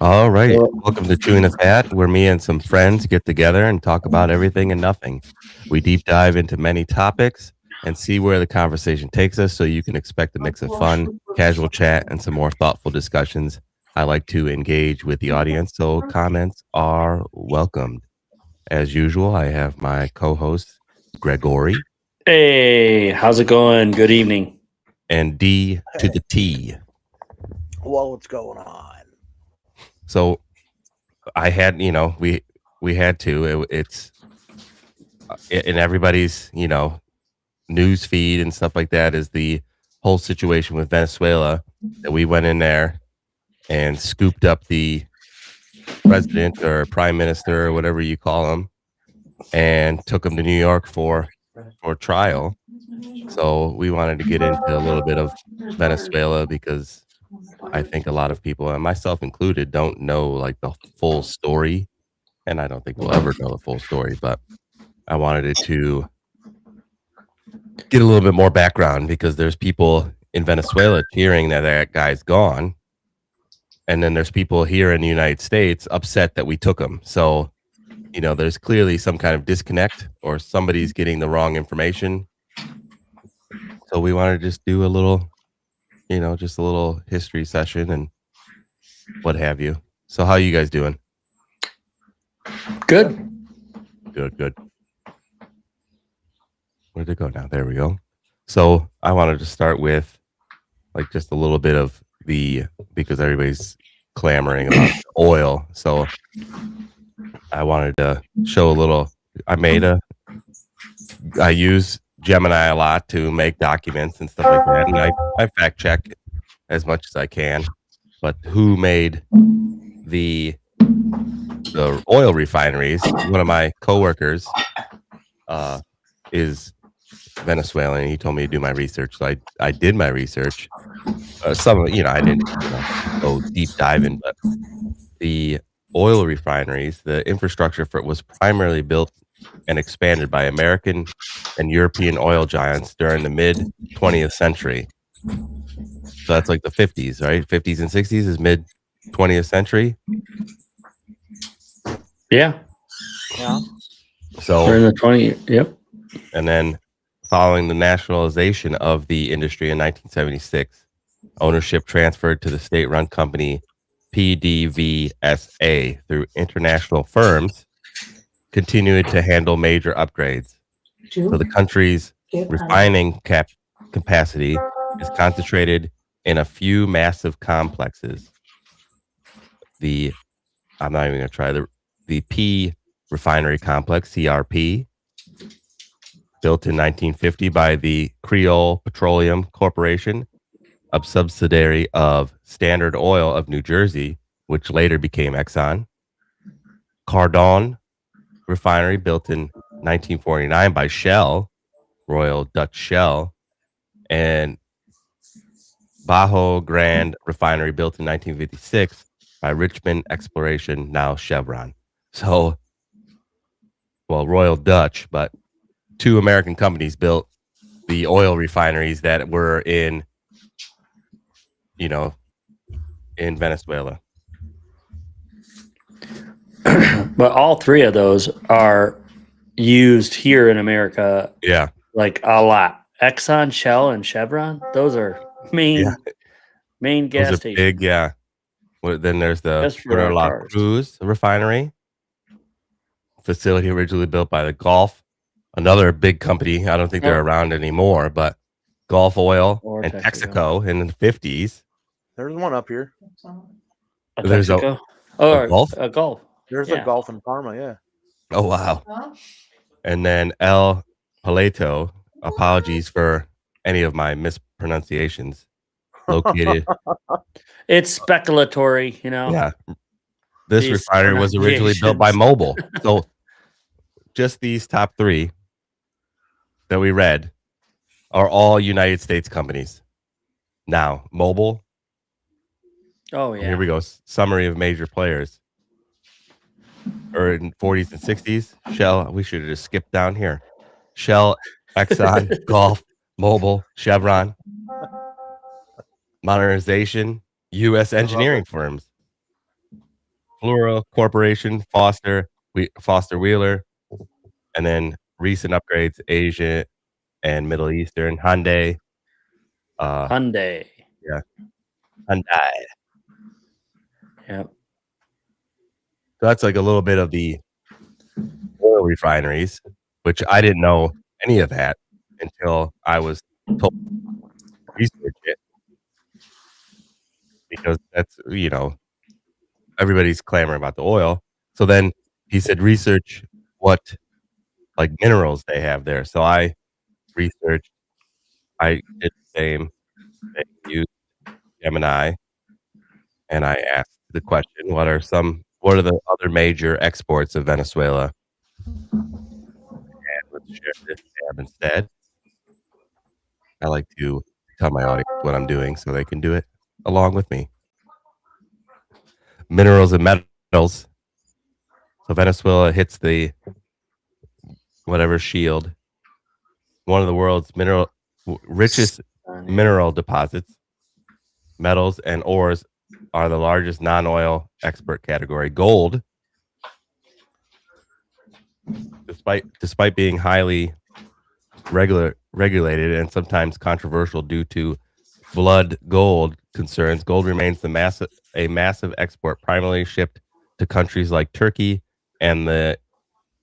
All right. Well, Welcome to Chewing the Fat, where me and some friends get together and talk about everything and nothing. We deep dive into many topics and see where the conversation takes us, so you can expect a mix of fun, casual chat, and some more thoughtful discussions. I like to engage with the audience, so comments are welcomed. As usual, I have my co-host, Gregory, hey, how's it going? Good evening. and D to the T. Well, what's going on? So I had, we had to. It's in everybody's, news feed and stuff like that is the whole situation with Venezuela, that we went in there and scooped up the president or prime minister or whatever you call him and took him to New York for trial. So we wanted to get into a little bit of Venezuela because I think a lot of people, and myself included, don't know like the full story, and I don't think we'll ever know the full story, but I wanted it to get a little bit more background because there's people in Venezuela cheering that guy's gone, and then there's people here in the United States upset that we took him. So, there's clearly some kind of disconnect, or somebody's getting the wrong information. So we wanted to just do a little, just a little history session and what have you. So how you guys doing? Good. Good. Where'd it go now? There we go. So I wanted to start with like just a little bit of because everybody's clamoring about oil. So I wanted to show a little. I use Gemini a lot to make documents and stuff like that, and I fact check as much as I can. But who made the oil refineries? One of my coworkers is Venezuelan. He told me to do my research, so I did my research. Some of I didn't go deep diving, but the oil refineries, the infrastructure for it was primarily built and expanded by American and European oil giants during the mid 20th century. So that's like the 50s, right? 50s and 60s is mid 20th century. Yeah. So we're in the 20. Yep. And then following the nationalization of the industry in 1976, ownership transferred to the state-run company PDVSA through international firms, continuing to handle major upgrades. So the country's refining capacity is concentrated in a few massive complexes. I'm not even going to try the P refinery complex, CRP, built in 1950 by the Creole Petroleum Corporation, a subsidiary of Standard Oil of New Jersey, which later became Exxon. Cardon Refinery, built in 1949 by Shell, Royal Dutch Shell, and Bajo Grande Refinery, built in 1956 by Richmond Exploration, now Chevron. So, well, Royal Dutch, but two American companies built the oil refineries that were in Venezuela. But all three of those are used here in America. Yeah. Like a lot. Exxon, Shell, and Chevron. Those are main gas Those are stations. big, yeah. Well, then there's the Just for Puerto our La cars. Cruz refinery, facility originally built by the Gulf, another big company. I don't think they're around anymore, but Gulf Oil Or and Texaco in the 50s. There's one up here. There's a Gulf? A Gulf. There's a Gulf in Parma, yeah. Oh, wow. And then El Paleto, apologies for any of my mispronunciations, located. It's speculatory, Yeah. This These refinery was originally built by Mobil. So just these top three that we read are all United States companies. Now, Mobil. Oh, yeah. Here we go. Summary of major players. Or in 40s and 60s, Shell. We should have just skipped down here. Shell, Exxon, Gulf, Mobil, Chevron. Modernization, U.S. engineering firms. Flora Corporation, Foster Wheeler, and then recent upgrades, Asia and Middle Eastern, Hyundai. Hyundai. Yeah, Hyundai. Yep. So that's like a little bit of the oil refineries, which I didn't know any of that until I was told to research it because that's, everybody's clamoring about the oil. So then he said, research what like minerals they have there. So I researched, I did the same thing, used Gemini, and I asked the question, what are the other major exports of Venezuela? And let's share this tab instead. I like to tell my audience what I'm doing so they can do it along with me. Minerals and metals. So Venezuela hits the whatever shield. One of the world's richest mineral deposits. Metals and ores are the largest non-oil export category. Gold, despite being highly regulated and sometimes controversial due to blood gold concerns, gold remains a massive export, primarily shipped to countries like Turkey and the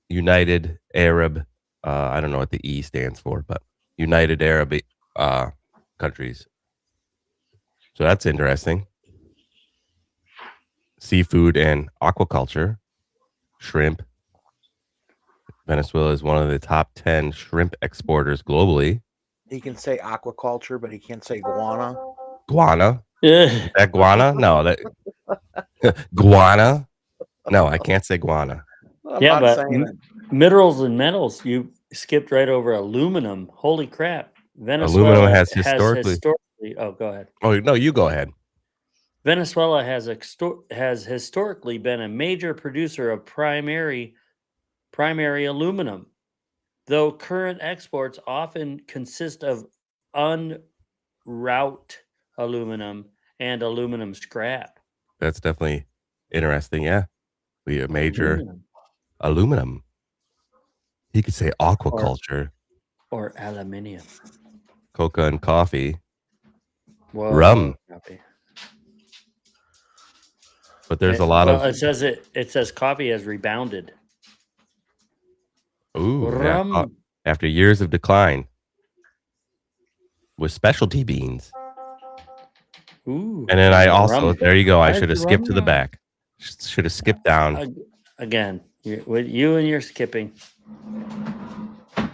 United Arab. I don't know what the E stands for, but United Arab countries. So that's interesting. Seafood and aquaculture, shrimp. Venezuela is one of the top 10 shrimp exporters globally. He can say aquaculture, but he can't say guana. Guana? Yeah. Is that guana? No, that guana. No, I can't say guana. Yeah, but minerals and metals, you skipped right over aluminum. Holy crap. Venezuela Aluminum has historically. Oh, go ahead. Oh, no, you go ahead. Venezuela has historically been a major producer of primary aluminum, though current exports often consist of unwrought aluminum and aluminum scrap. That's definitely interesting. Yeah, we a major aluminum. He could say aquaculture or aluminium, coca and coffee, rum. Coffee. But there's a lot of. It says coffee has rebounded. Ooh, rum. Yeah, after years of decline, with specialty beans. Ooh, and then I also there you go. I should have skipped to the back. Should have skipped down. Again, with you and your skipping.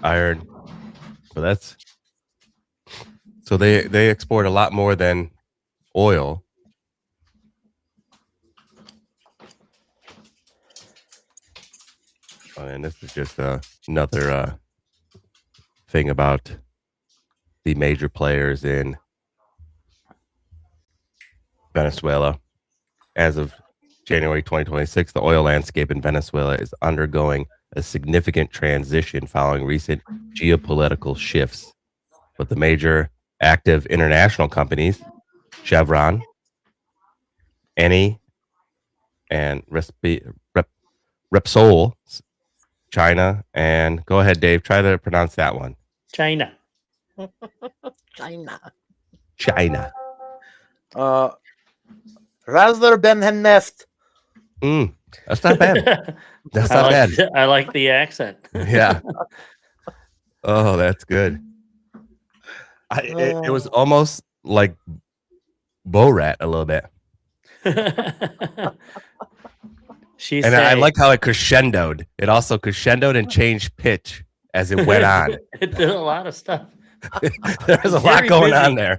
Iron. So they export a lot more than oil. Oh, and this is just another thing about the major players in Venezuela. As of January 2026, the oil landscape in Venezuela is undergoing a significant transition following recent geopolitical shifts. But the major active international companies, Chevron, Eni, and Repsol, China, and go ahead, Dave, try to pronounce that one. China. China. Razler Ben Henneft. That's not bad. That's not bad. I like the accent. Yeah. Oh, that's good. It was almost like Borat a little bit. I like how it crescendoed. It also crescendoed and changed pitch as it went on. It did a lot of stuff. There was a lot going on there.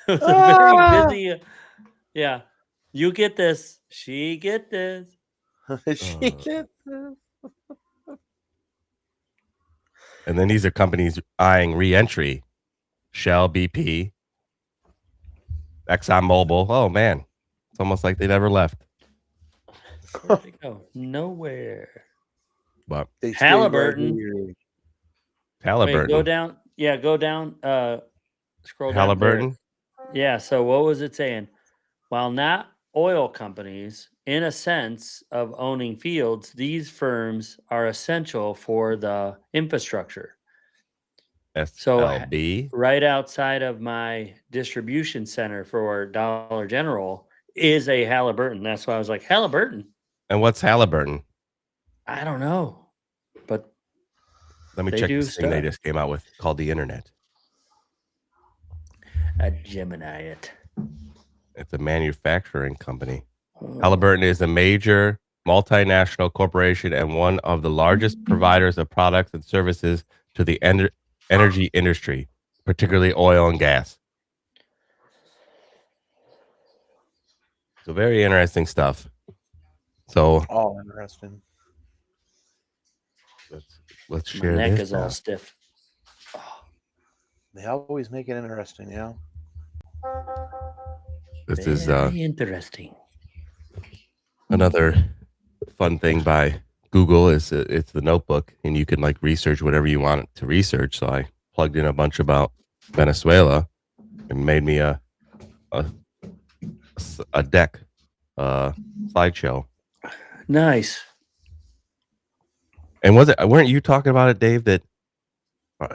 It was very busy. Yeah. You get this. She get this. She get this. And then these are companies eyeing re-entry. Shell, BP, ExxonMobil. Oh, man. It's almost like they never left. Where'd they go? Nowhere. But Halliburton. Halliburton. Wait, go down. Yeah, go down. Scroll down. Halliburton. Yeah. So what was it saying? While not oil companies, in a sense of owning fields, these firms are essential for the infrastructure. So SLB. right outside of my distribution center for Dollar General is a Halliburton. That's why I was like, Halliburton? And what's Halliburton? I don't know. But Let me they check do this thing they stuff. just came out with called the Internet. A Gemini it. It's a manufacturing company. Oh. Halliburton is a major multinational corporation and one of the largest providers of products and services to the energy industry, particularly oil and gas. So very interesting stuff. So All interesting. let's My share neck this is all now. stiff. They always make it interesting, you know. This is Very interesting. another fun thing by Google is it's the notebook, and you can like research whatever you want to research. So I plugged in a bunch about Venezuela and made me a deck slideshow. Nice. And weren't you talking about it, Dave, that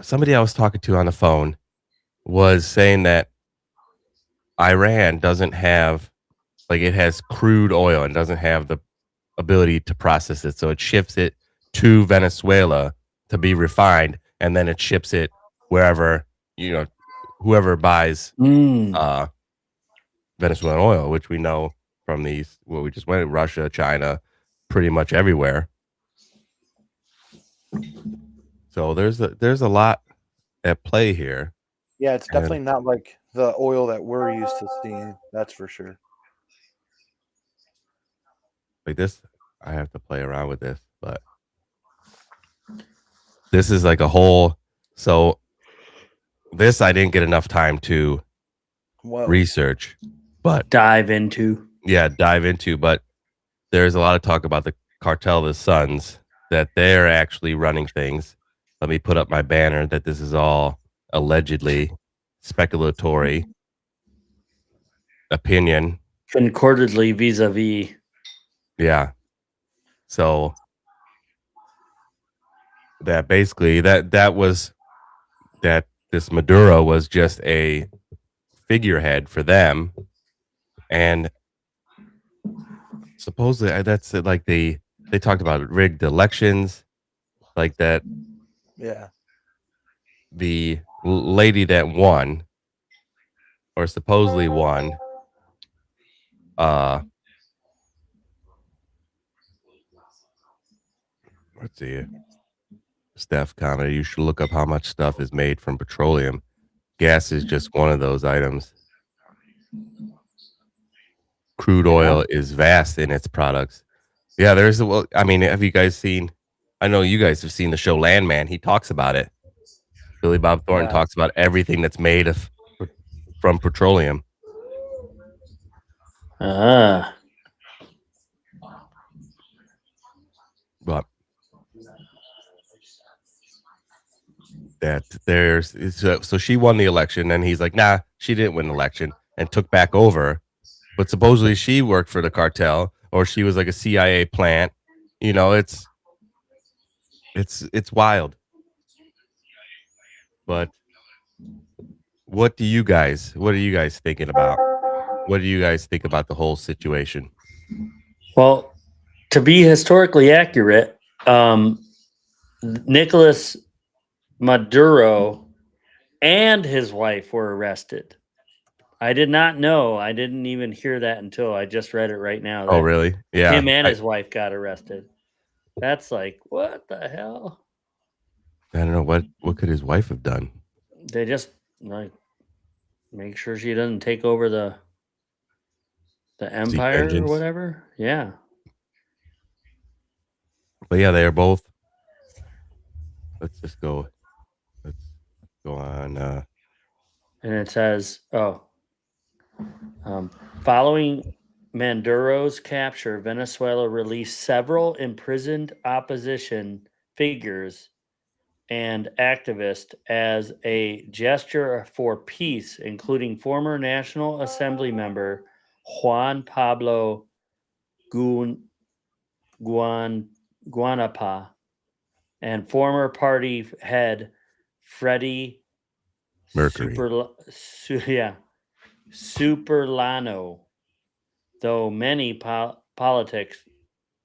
somebody I was talking to on the phone was saying that Iran doesn't have, like, it has crude oil and doesn't have the ability to process it. So it ships it to Venezuela to be refined, and then it ships it wherever, whoever buys Venezuelan oil, which we know from we just went, Russia, China, pretty much everywhere. So there's a lot at play here. Yeah, it's definitely not like the oil that we're used to seeing. That's for sure. Like this, I have to play around with this, but this is like a whole. So this I didn't get enough time to research, but dive into. But there's a lot of talk about the cartel, the Sons, that they're actually running things. Let me put up my banner that this is all allegedly speculatory opinion. Concordedly vis-a-vis. Yeah. So that basically that this Maduro was just a figurehead for them, and supposedly that's like they talked about rigged elections, like that. Yeah. The lady that won, or supposedly won, let's see, Steph commented, you should look up how much stuff is made from petroleum. Gas is just one of those items. Crude oil is vast in its products. Yeah, have you guys seen, I know you guys have seen the show Landman. He talks about it. Billy Bob Thornton talks about everything that's made from petroleum. But that so she won the election, and he's like, nah, she didn't win the election, and took back over. But supposedly she worked for the cartel, or she was like a CIA plant. It's wild. But what are you guys thinking about? What do you guys think about the whole situation? Well, to be historically accurate, Nicolas Maduro and his wife were arrested. I did not know. I didn't even hear that until I just read it right now. Oh, really? Yeah. Him and his wife got arrested. That's like, what the hell? I don't know. What could his wife have done? They just like make sure she doesn't take over the empire or whatever. Yeah. But yeah, they are both. Let's go on. And it says, following Maduro's capture, Venezuela released several imprisoned opposition figures and activists as a gesture for peace, including former National Assembly member Juan Pablo Guanapa and former party head Freddie Mercury. Superlano, though many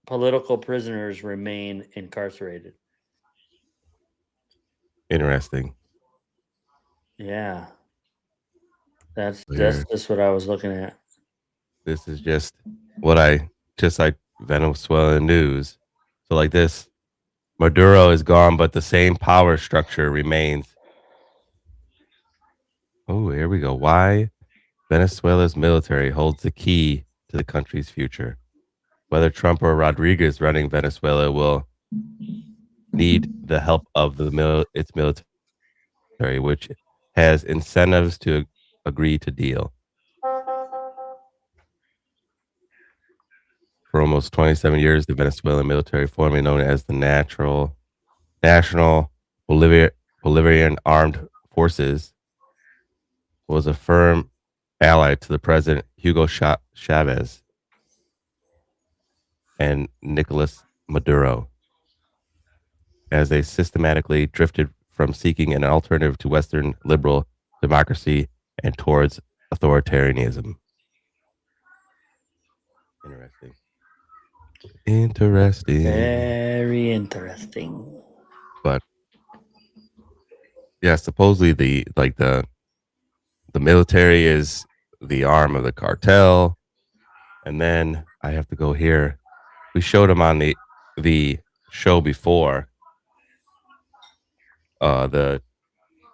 political prisoners remain incarcerated. Interesting. Yeah. That's Weird. just what I was looking at. This is just what I just like Venezuelan news. So like this, Maduro is gone, but the same power structure remains. Oh, here we go. Why Venezuela's military holds the key to the country's future. Whether Trump or Rodriguez running Venezuela will need the help of its military, which has incentives to agree to deal. For almost 27 years, the Venezuelan military, formerly known as the National Bolivarian Armed Forces, was a firm ally to the President Hugo Chavez and Nicolas Maduro, as they systematically drifted from seeking an alternative to Western liberal democracy and towards authoritarianism. Interesting. Very interesting. But yeah, supposedly the military is the arm of the cartel. And then I have to go here. We showed him on the show before, the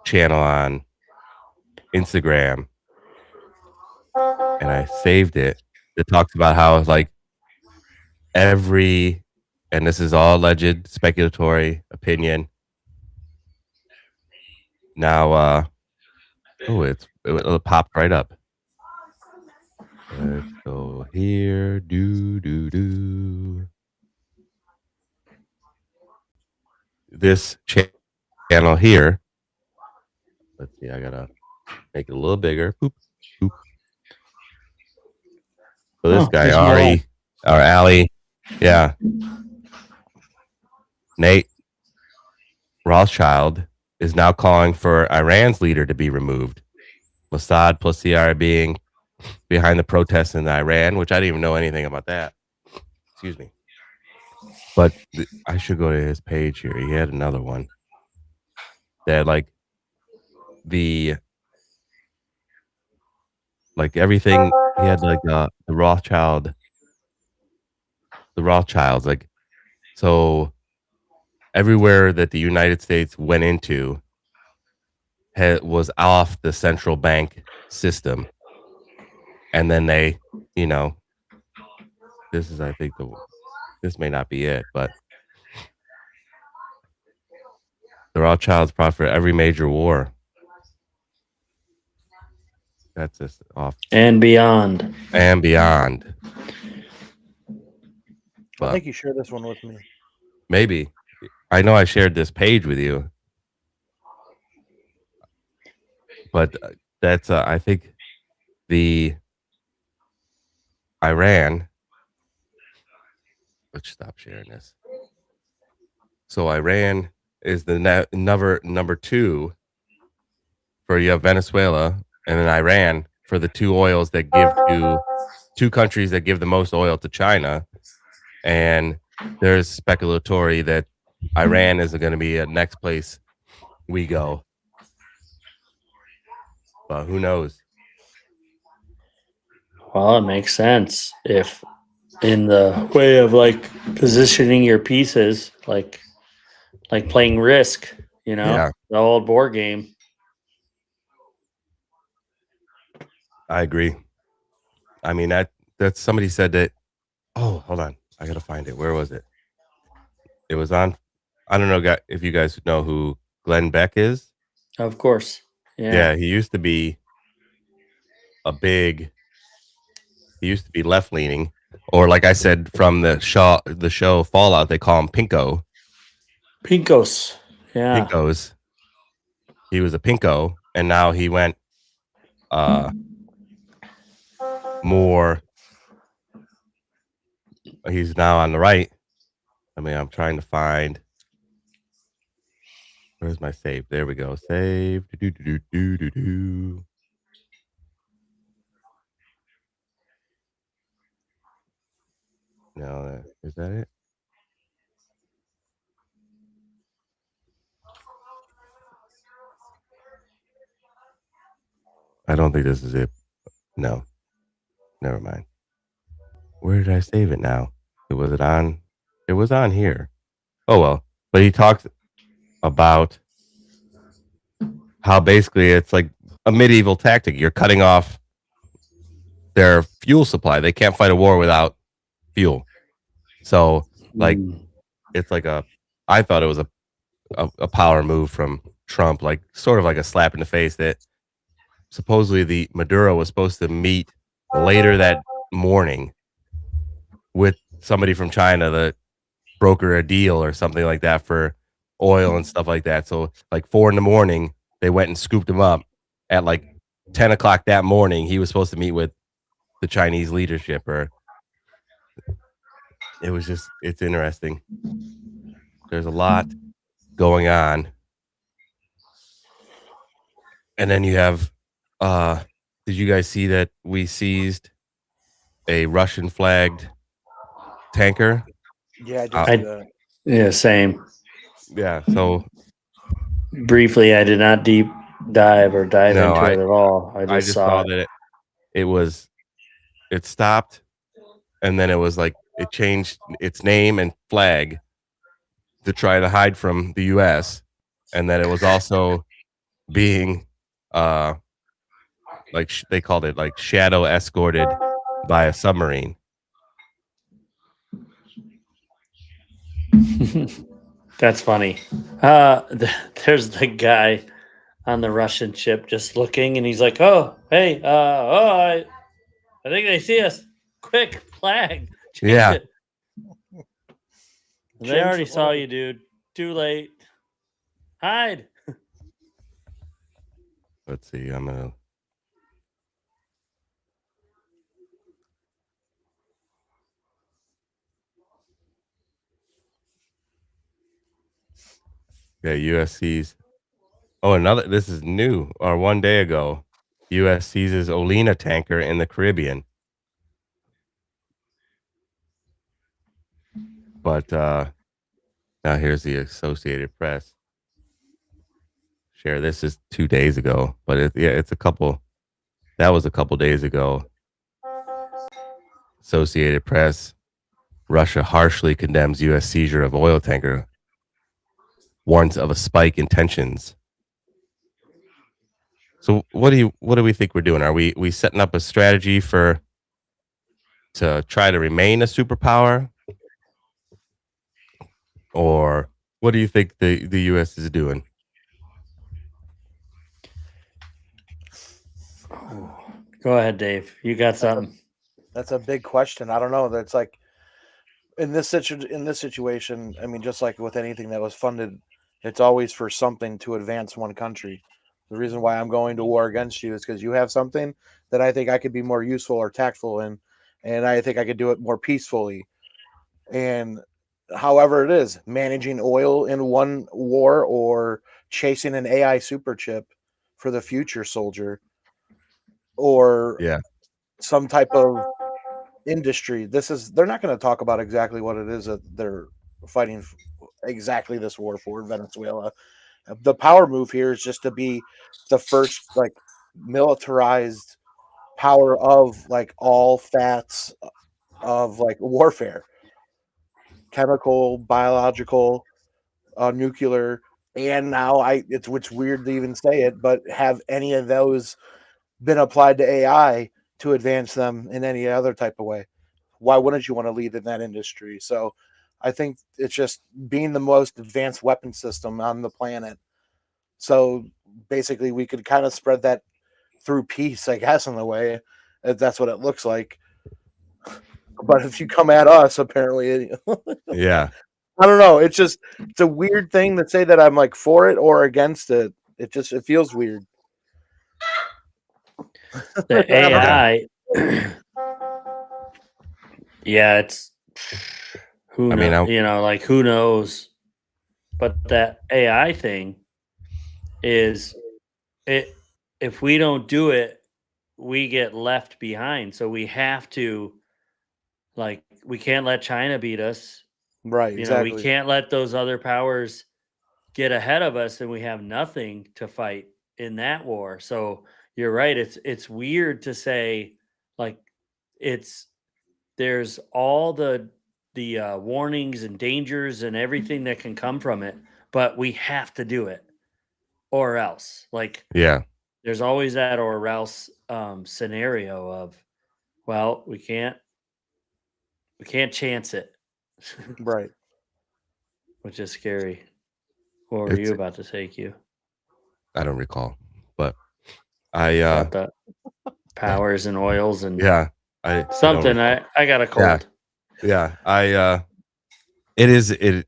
channel on Instagram, and I saved it. It talks about how like every, and this is all alleged speculatory opinion. Now, it popped right up. Let's go here. This channel here. Let's see. I gotta make it a little bigger. Boop, boop. So this guy, Ali, yeah, Nate Rothschild is now calling for Iran's leader to be removed. Mossad plus CIA being behind the protests in Iran, which I didn't even know anything about that. Excuse me. But I should go to his page here. He had another one that everything. He had the Rothschilds, like, so everywhere that the United States went into was off the central bank system. And then they, this is, I think, this may not be it, but the Rothschilds fought for every major war. That's just off. And beyond. But I think you shared this one with me. Maybe. I know I shared this page with you. But that's, I think, the Iran. Let's stop sharing this. So Iran is the number two, for you have Venezuela and then Iran for the two oils that give to two countries that give the most oil to China. And there's speculatory that Iran is going to be the next place we go. But who knows? Well, it makes sense if in the way of like positioning your pieces, like playing Risk, Yeah. the old board game. I agree. I mean, that's somebody said that. Oh, hold on. I got to find it. Where was it? It was on, I don't know if you guys know who Glenn Beck is. Of course. Yeah, he used to be left leaning, or like I said from the show Fallout, they call him Pinko. Pinkos. Yeah. Pinkos. He was a Pinko, and now he went more. He's now on the right. I mean, I'm trying to find. Where's my save? There we go. Save. Do. No, is that it? I don't think this is it. No, never mind. Where did I save it now? Was it on? It was on here. Oh well. But he talks about how basically it's like a medieval tactic. You're cutting off their fuel supply. They can't fight a war without fuel. So like it's like I thought it was a power move from Trump, like sort of like a slap in the face that supposedly the Maduro was supposed to meet later that morning with somebody from China to broker a deal or something like that for oil and stuff like that. So like 4 a.m, they went and scooped him up. At like 10 o'clock that morning, he was supposed to meet with the Chinese leadership. Or it was just, it's interesting. There's a lot going on. And then you have, did you guys see that we seized a Russian flagged tanker? Yeah, I did see that. Yeah, same. Yeah. So Briefly, I did not deep dive or dive No, into it at all. I just saw it. that it stopped, and then it was like it changed its name and flag to try to hide from the U.S. And then it was also being like they called it like shadow escorted by a submarine. That's funny. There's the guy on the Russian ship just looking, and he's like, "Oh, hey, I think they see us. Quick, flag, change Yeah. it." They already saw you, dude. Too late. Hide. Let's see. I'm gonna. Yeah, USC's. Oh, another. This is new. Or 1 day ago, U.S. seizes Olena tanker in the Caribbean. But now here's the Associated Press. Share. This is 2 days ago, but it's a couple. That was a couple days ago. Associated Press. Russia harshly condemns U.S. seizure of oil tanker. Warns of a spike in tensions. So what do we think we're doing? Are we setting up a strategy to try to remain a superpower? Or what do you think the U.S. is doing? Go ahead, Dave. You got something. That's a big question. I don't know. That's like in this situation. I mean, just like with anything that was funded, it's always for something to advance one country. The reason why I'm going to war against you is because you have something that I think I could be more useful or tactful in, and I think I could do it more peacefully. And however it is, managing oil in one war or chasing an AI super chip for the future soldier, or Yeah. some type of industry. They're not going to talk about exactly what it is that they're fighting exactly this war for Venezuela. The power move here is just to be the first like militarized power of like all fats of like warfare, chemical, biological, nuclear, and now it's weird to even say it, but have any of those been applied to AI to advance them in any other type of way? Why wouldn't you want to lead in that industry? So I think it's just being the most advanced weapon system on the planet. So basically we could kind of spread that through peace, I guess, in a way. If that's what it looks like. But if you come at us, apparently, Yeah. I don't know. It's a weird thing to say that I'm like for it or against it. It feels weird. The AI, Yeah, it's who I mean, knows, like who knows? But that AI thing is it if we don't do it, we get left behind. So we have to like we can't let China beat us. Right, We exactly. can't let those other powers get ahead of us and we have nothing to fight in that war. So you're right. It's weird to say like it's there's all the warnings and dangers and everything that can come from it, but we have to do it or else. Like yeah, there's always that or else scenario of well, we can't chance it, Right. which is scary. What were it's you about to say, Q? I don't recall, but I About the powers and oils and yeah, I don't something. recall. I got a Yeah, cold. yeah. It is it.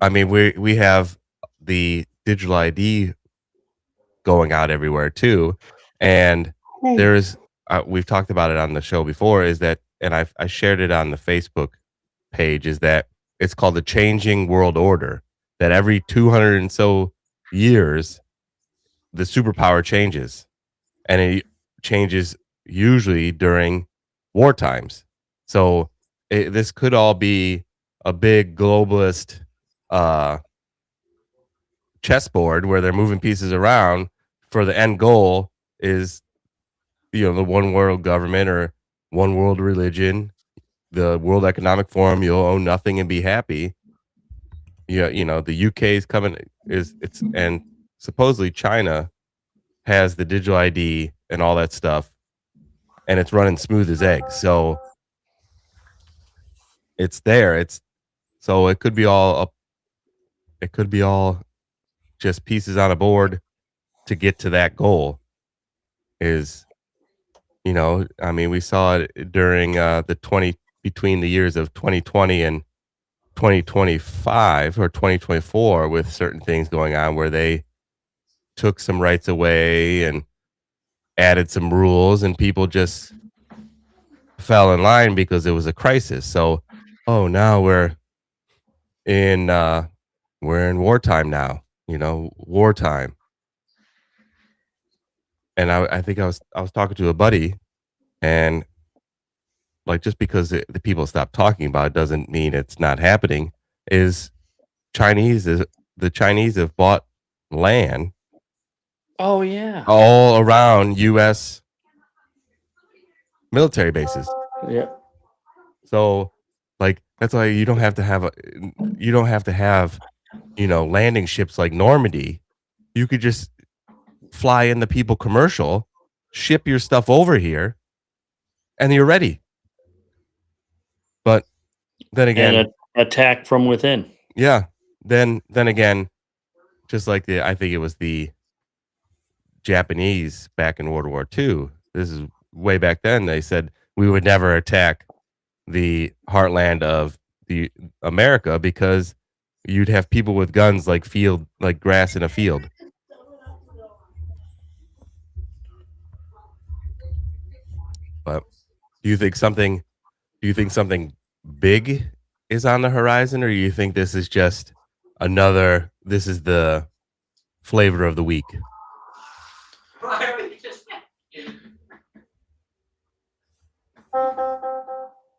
I mean, we have the digital ID going out everywhere too, and there's we've talked about it on the show before. Is that and I shared it on the Facebook page. Is that it's called the changing world order. That every 200 and so years, the superpower changes, and it changes usually during war times. So this could all be a big globalist uh, chessboard where they're moving pieces around for the end goal is the one world government or one world religion, the World Economic Forum. You'll own nothing and be happy. Yeah, the UK is coming is it's and supposedly China has the digital ID and all that stuff, and it's running smooth as eggs. So it's there. It's so it could be all up. It could be all just pieces on a board to get to that goal. Is I mean, we saw it during the 20 between the years of 2020 and 2025 or 2024 with certain things going on where they took some rights away and added some rules, and people just fell in line because it was a crisis. So, oh, now in we're in wartime now, wartime. And I think I was talking to a buddy, and like just because the people stop talking about it doesn't mean it's not happening. Is Chinese is the Chinese have bought land Oh yeah. all around U.S. military bases. Yeah. So, like that's why you don't have to have landing ships like Normandy. You could just fly in the people commercial, ship your stuff over here, and you're ready. But then And again, attack from within. yeah, then again, just like I think it was the Japanese back in World War II. This is way back then. They said we would never attack the heartland of the America because you'd have people with guns like grass in a field. But do you think something do you think something big is on the horizon, or do you think this is the flavor of the week?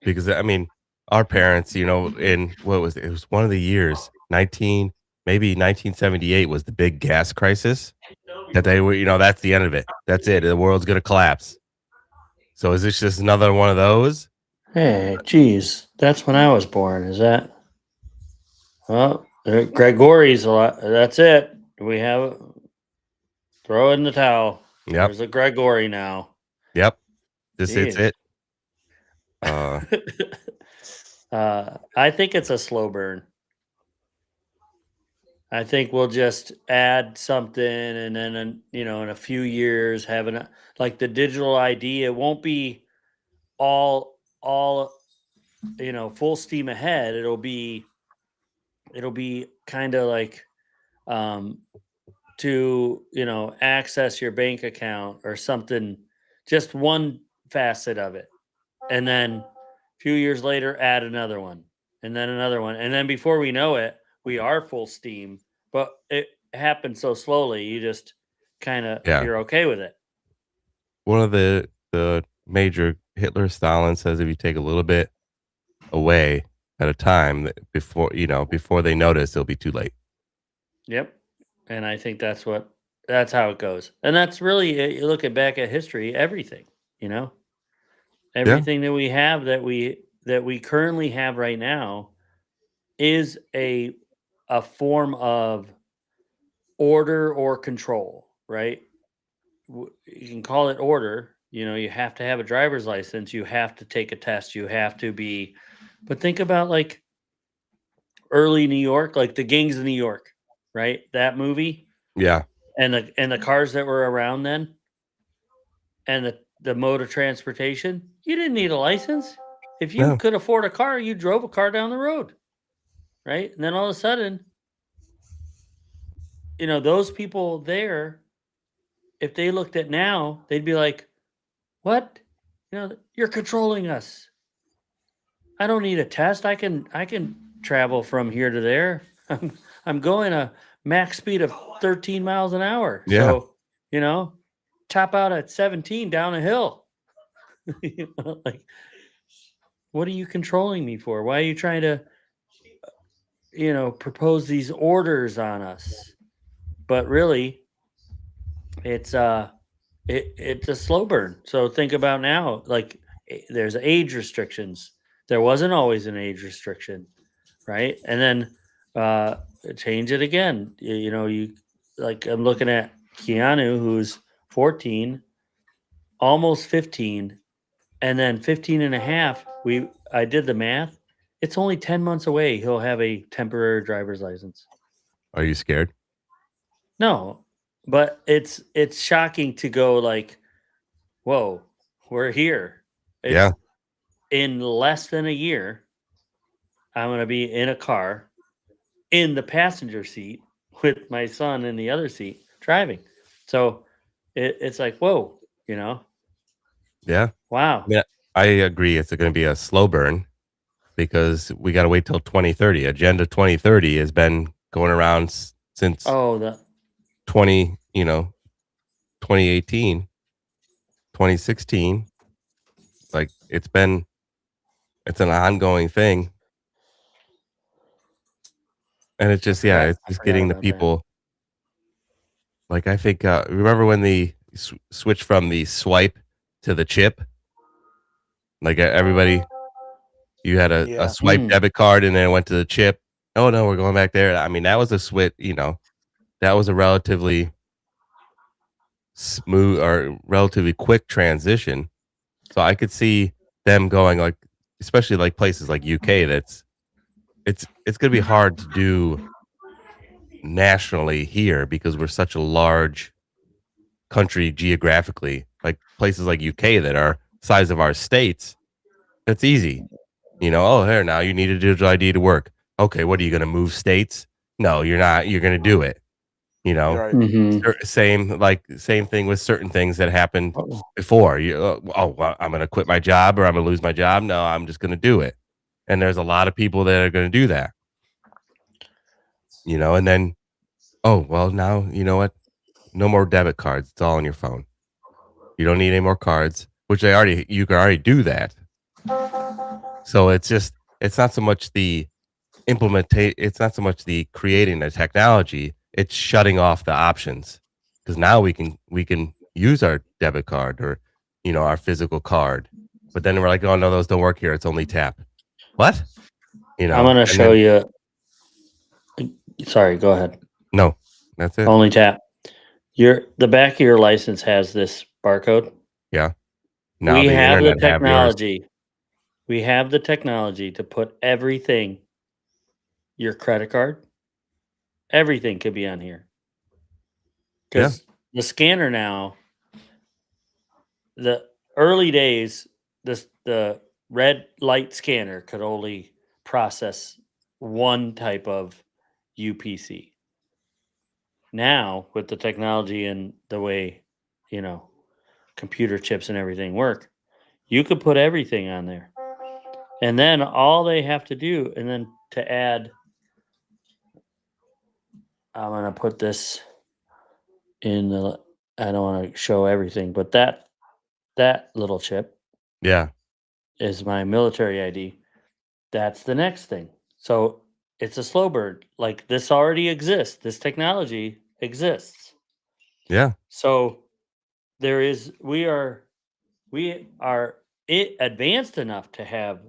Because I mean, our parents, in what was it? It was one of the years, 1978 was the big gas crisis that they were, that's the end of it. That's it. The world's going to collapse. So is this just another one of those? Hey, geez, that's when I was born. Is that? Well, Gregory's a lot. That's it. We have throw in the towel. Yep. There's a Gregory now. Yep. It's Jeez. it. Uh, I think it's a slow burn. I think we'll just add something, and then in a few years, like the digital ID. It won't be all full steam ahead. It'll be kind of like um, to access your bank account or something, just one facet of it, and then few years later, add another one, and then another one, and then before we know it, we are full steam. But it happens so slowly, you just kind of Yeah. you're okay with it. One of the major Hitler, Stalin says if you take a little bit away at a time before, before they notice, it'll be too late. Yep. And I think that's how it goes. And that's really you look at back at history, everything, you know, Yeah. everything that we have that we currently have right now is a form of order or control, right? You can call it order. You know, you have to have a driver's license, you have to take a test, you have to be. But think about like early New York, like the Gangs of New York, right? That movie Yeah. and the cars that were around then and the mode of transportation, you didn't need a license. If you No. could afford a car, you drove a car down the road, right? And then all of a sudden, you know, those people there, if they looked at now, they'd be like, "What? You know, you're controlling us. I don't need a test. I can travel from here to there. I'm going a max speed of 13 miles an hour. Yeah. So, you know, top out at 17 down a hill." You know, like, what are you controlling me for? Why are you trying to, you know, propose these orders on us? But really, it's it's a slow burn. So think about now, like there's age restrictions. There wasn't always an age restriction, right? And then change it again. You know, you like I'm looking at Keanu, who's 14, almost 15, and then 15 and a half. I did the math. It's only 10 months away. He'll have a temporary driver's license. Are you scared? No, but it's shocking to go like, whoa, we're here. Yeah. It's in less than a year. I'm going to be in a car in the passenger seat with my son in the other seat driving. So it's like, whoa, you know, Yeah. wow. Yeah. I agree. It's going to be a slow burn because we got to wait till 2030. Agenda 2030 has been going around since Oh, the 20, 2018, 2016. Like it's an ongoing thing. And it's just, yeah, it's I just forgot getting the about that. people. Like, I think, remember when the switch from the swipe to the chip? Like, everybody, you had a Yeah. swipe Mm, debit card and then it went to the chip. Oh, no, we're going back there. I mean, that was a switch, that was a relatively smooth or relatively quick transition. So I could see them going like, especially like places like UK. It's going to be hard to do nationally here because we're such a large country geographically. Like places like UK that are size of our states, it's easy. Oh, here now you need a digital ID to work. Okay, what are you going to move states? No, you're not. You're going to do it. You You're know, right. mhm. Same thing with certain things that happened Oh, before. Well, I'm going to quit my job or I'm going to lose my job. No, I'm just going to do it. And there's a lot of people that are going to do that. And then, oh well, now you know what? No more debit cards. It's all on your phone. You don't need any more cards, which you can already do that. So it's not so much the it's not so much the creating the technology, it's shutting off the options. Because now we can use our debit card or our physical card. But then we're like, oh no, those don't work here. It's only tap. What? I'm gonna And show then you. Sorry, go ahead. no, that's it. Only tap. The back of your license has this barcode. Yeah. Now We the have the internet have yours. technology. We have the technology to put everything, your credit card, everything could be on here. Yeah. Because the scanner now, the early days, the red light scanner could only process one type of UPC. Now, with the technology and the way, you know, computer chips and everything work, you could put everything on there. And then all they have to do, and then to add, I'm going to put this in the, I don't want to show everything, but that little chip Yeah. is my military ID. That's the next thing. So it's a slow bird. Like this already exists. This technology exists. Yeah. So we are advanced enough to have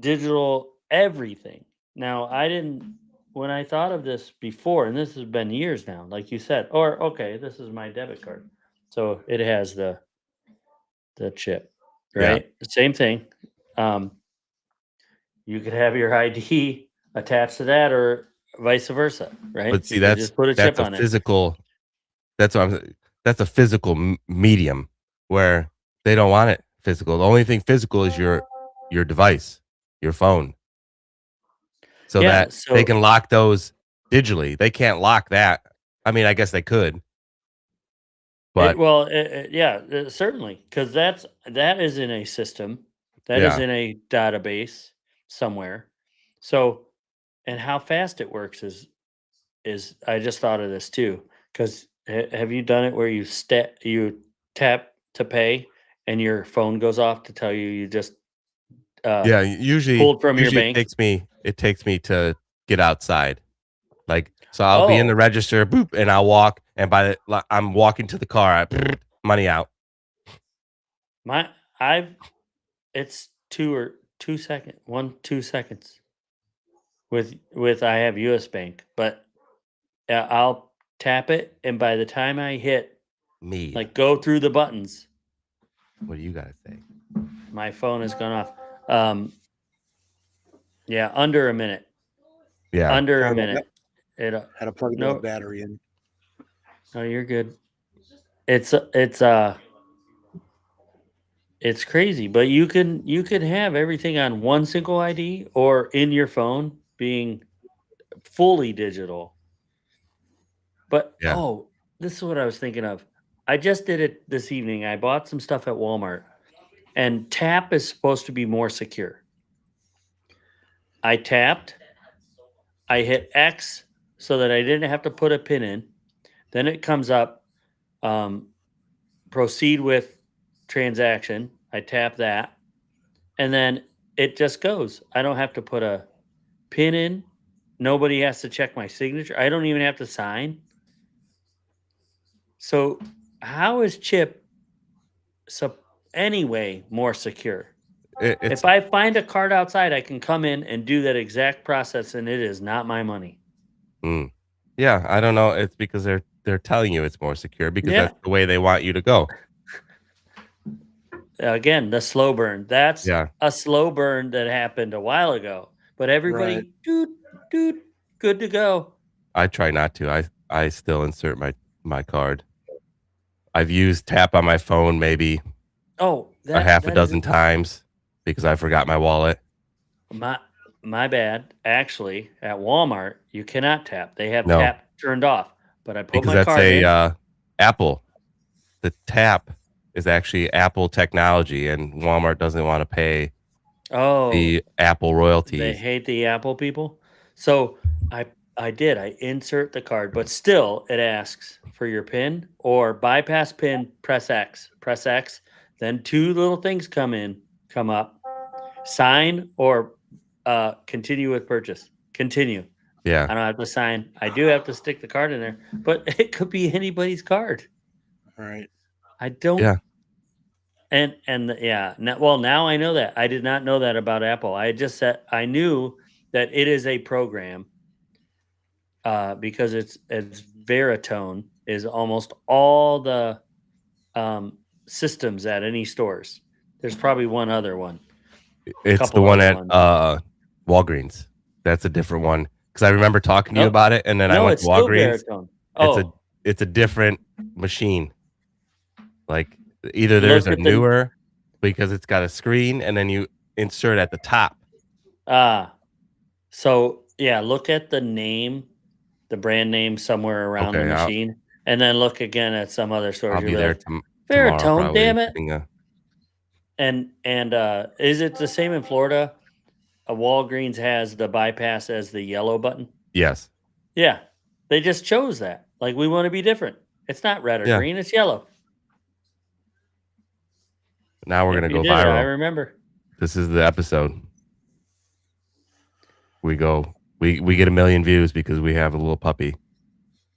digital everything. Now, I didn't when I thought of this before, and this has been years now, like you said, or okay, this is my debit card. So it has the chip, Yeah. right? Same thing. Um, you could have your ID attached to that or vice versa, right? But see, You could just put a chip that's a on it. physical. That's what I'm. That's a physical medium where they don't want it physical. The only thing physical is your device, your phone, so Yeah, that they so can lock those digitally. They can't lock that. I mean, I guess they could, but yeah, certainly, because that is in a system, that is yeah, in a database somewhere. So, and how fast it works is I just thought of this too. Because have you done it where you tap to pay and your phone goes off to tell you just uh, yeah. Usually, pulled from your usually bank? it takes me to get outside. Like, so I'll be in the Oh, register, boop, and I'll walk, and I'm walking to the car, money out. my I've it's 2 seconds with I have US Bank, but I'll tap it, and by the time I hit, Me. like, go through the buttons, What do you guys say? my phone has gone off. Um, yeah, under a minute. Yeah. Under a Sorry about that. minute. It Had to plug the no, battery in. no, you're good. It's crazy, but you could have everything on one single ID or in your phone being fully digital. But Yeah. this is what I was thinking of. I just did it this evening. I bought some stuff at Walmart, and tap is supposed to be more secure. I tapped, I hit X so that I didn't have to put a pin in. Then it comes up, um, proceed with transaction. I tap that, and then it just goes. I don't have to put a pin in. Nobody has to check my signature. I don't even have to sign. So, how is Chip so anyway more secure? It's If I find a card outside, I can come in and do that exact process, and it is not my money. mm. Yeah, I don't know. It's because they're telling you it's more secure because Yeah. that's the way they want you to go. Again, the slow burn. That's Yeah. a slow burn that happened a while ago, but Right. everybody, dude, dude, good to go. I try not to. I still insert my card. I've used tap on my phone maybe Oh, a that half a that is dozen times because I forgot my wallet. my my bad. Actually, at Walmart, you cannot tap. They have No, tap turned off. But I put because my that's card a, in. Apple. The tap is actually Apple technology, and Walmart doesn't wanna pay Oh, the Apple they royalties. hate the Apple people. So I I did. I insert the card, but still it asks for your PIN or bypass PIN, press X. Press X. Then two little things come up. Sign or continue with purchase. Continue. Yeah. I don't have to sign. I do have to stick the card in there, but it could be anybody's card. Right. I don't Yeah. yeah. Well, now I know that. I did not know that about Apple. I just said I knew that it is a program because it's Veritone is almost all the systems at any stores. There's probably one other one, It's the couple one other at, ones. Walgreens. That's a different one because I remember talking to you No, about it, and then I no, went to it's still Walgreens. Veritone. It's a Oh, it's a different machine. Like, either there's look a at the newer because it's got a screen, and then you insert at the top. ah. So yeah, look at the name, the brand name somewhere around the Okay, machine, and then look again at some other stores. I'll You'll be be there like, tomorrow Veritone, probably damn it. getting a And is it the same in Florida? A Walgreens has the bypass as the yellow button. Yes. Yeah, they just chose that. Like, we want to be different. It's not red or Yeah. green; it's yellow. Now we're Yep, gonna you go did it. I viral. remember. This is the episode. We get 1 million views because we have a little puppy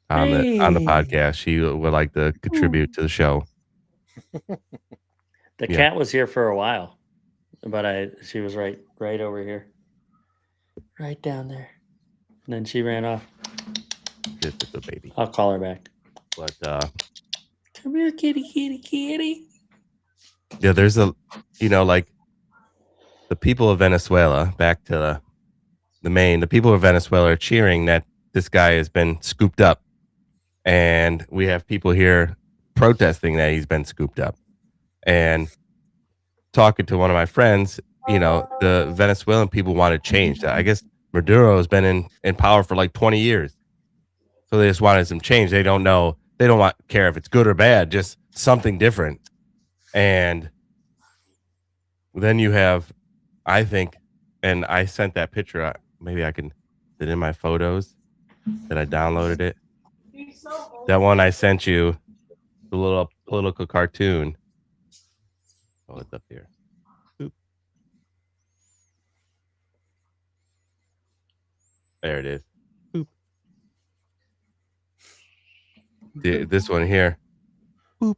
on the podcast. She would like to contribute to the show. The Yeah. cat was here for a while, but she was right over here, right down there, and then she ran off. Just a baby. I'll call her back. But come here, kitty. yeah, there's like the people of Venezuela. Back to the people of Venezuela are cheering that this guy has been scooped up, and we have people here protesting that he's been scooped up. And talking to one of my friends, the Venezuelan people wanted change. I guess Maduro has been in power for like 20 years. So they just wanted some change. They don't know. They don't care if it's good or bad, just something different. And then you have, I think, and I sent that picture. Maybe I can, is it in my photos that I downloaded it? That one I sent you, the little political cartoon. Oh, it's up here. Oop. There it is. Oop. This one here. Boop.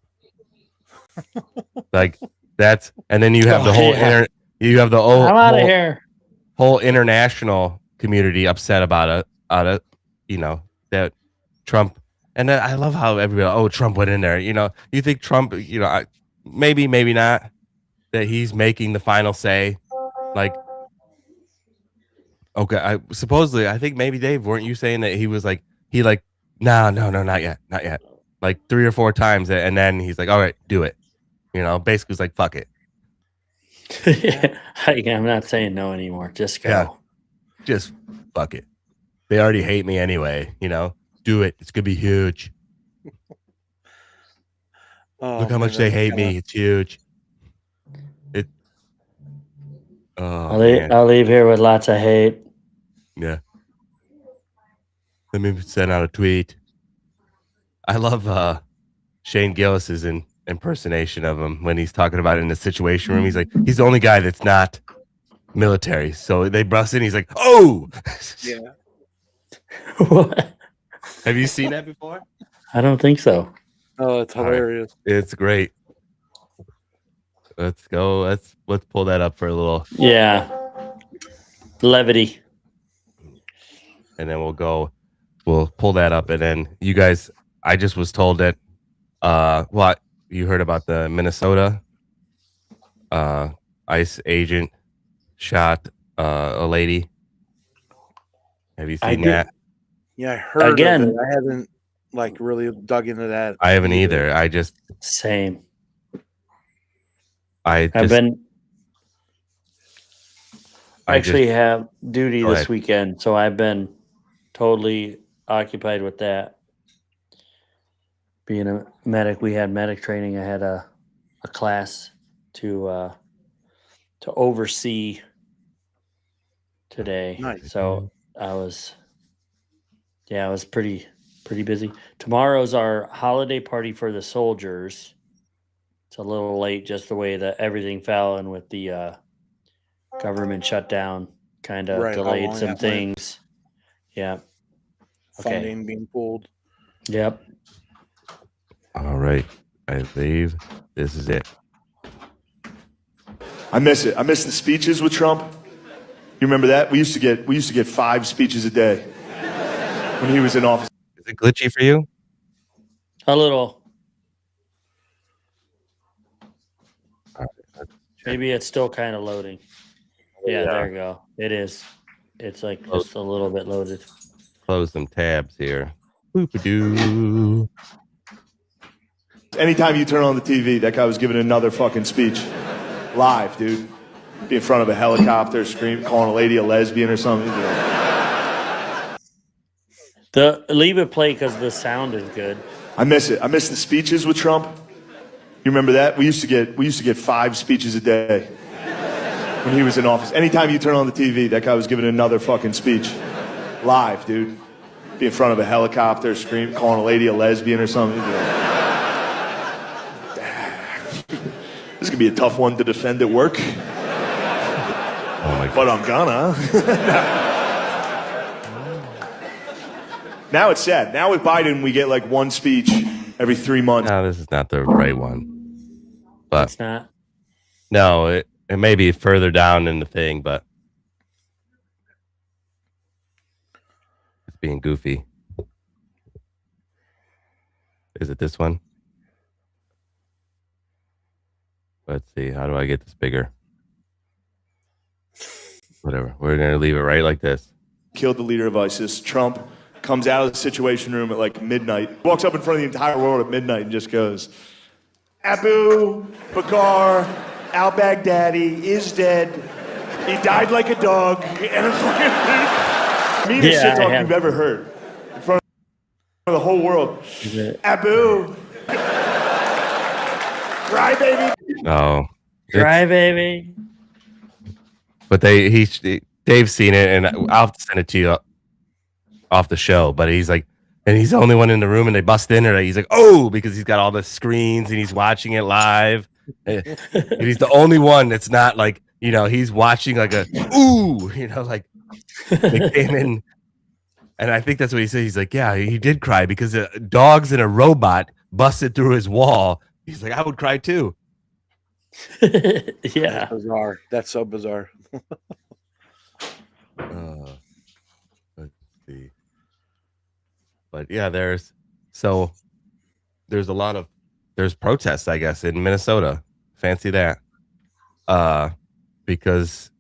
Like that's, and then you have the whole I'm out of here. Whole international community upset about it, that Trump, and I love how everybody, Trump went in there. You think Trump, maybe not, that he's making the final say. Like, okay, I think maybe Dave, weren't you saying that he was like, no, not yet. Like 3 or 4 times, and then he's like, all right, do it. Basically it's like, fuck it. I'm not saying no anymore. Just go. Yeah. Just fuck it. They already hate me anyway. Do it. It's gonna be huge. Look how much they hate me. It's huge. I'll leave here with lots of hate. Yeah. Let me send out a tweet. I love Shane Gillis's impersonation of him when he's talking about it in the Situation Room. He's like, he's the only guy that's not military. So they bust in. He's like, oh, yeah. What? Have you seen that before? I don't think so. Oh, it's hilarious. Right. It's great. Let's go. Let's pull that up for a little. Yeah. Levity. And then we'll pull that up. And then you guys, I just was told that, what you heard about the Minnesota ICE agent shot a lady. Have you seen that? Yeah, I heard again. Of it. I haven't really dug into that. I haven't either. Same. I've have duty this weekend, so I've been totally occupied with that. Being a medic, we had medic training. I had a class to oversee today. Nice. So I was pretty busy. Tomorrow's our holiday party for the soldiers. It's a little late, just the way that everything fell, and with the government shutdown, kind of delayed some things. Yeah. Funding being pulled. Yep. All right, I believe this is it. I miss it. I miss the speeches with Trump. You remember that? We used to get 5 speeches a day when he was in office. Is it glitchy for you? A little. Maybe it's still kind of loading. Yeah, there you go. It is. It's like just a little bit loaded. Close some tabs here. Boop-a-doo. Anytime you turn on the TV, that guy was giving another fucking speech. Live, dude. Be in front of a helicopter, screaming, calling a lady a lesbian or something. Leave it play because the sound is good. I miss it. I miss the speeches with Trump. You remember that? We used to get 5 speeches a day when he was in office. Anytime you turn on the TV, that guy was giving another fucking speech. Live, dude. Be in front of a helicopter, scream, calling a lady a lesbian or something. This is gonna be a tough one to defend at work. Oh my God. But I'm gonna. Now it's sad. Now with Biden, we get like 1 speech every 3 months. No, this is not the right one. But It's not. no, it may be further down in the thing, but it's being goofy. Is it this one? Let's see. How do I get this bigger? Whatever. We're going to leave it right like this. Killed the leader of ISIS. Trump comes out of the Situation Room at like midnight, walks up in front of the entire world at midnight and just goes, Abu Bakr al-Baghdadi is dead. He died like a dog. And it's fucking meanest shit talk you've ever heard in front of the whole world. Abu. Cry baby. Oh. Cry baby. But Dave's seen it, and I'll have to send it to you off the show. But he's like, and he's the only one in the room, and they bust in, and he's like, oh, because he's got all the screens, and he's watching it live. And he's the only one that's not like, you know, he's watching like a, ooh, you know, like they came in. And I think that's what he said. He's like, yeah, he did cry because dogs and a robot busted through his wall. He's like, I would cry too. Yeah. That's bizarre. That's so bizarre. Let's see. But yeah, there's a lot of protests, I guess, in Minnesota. Fancy that. Because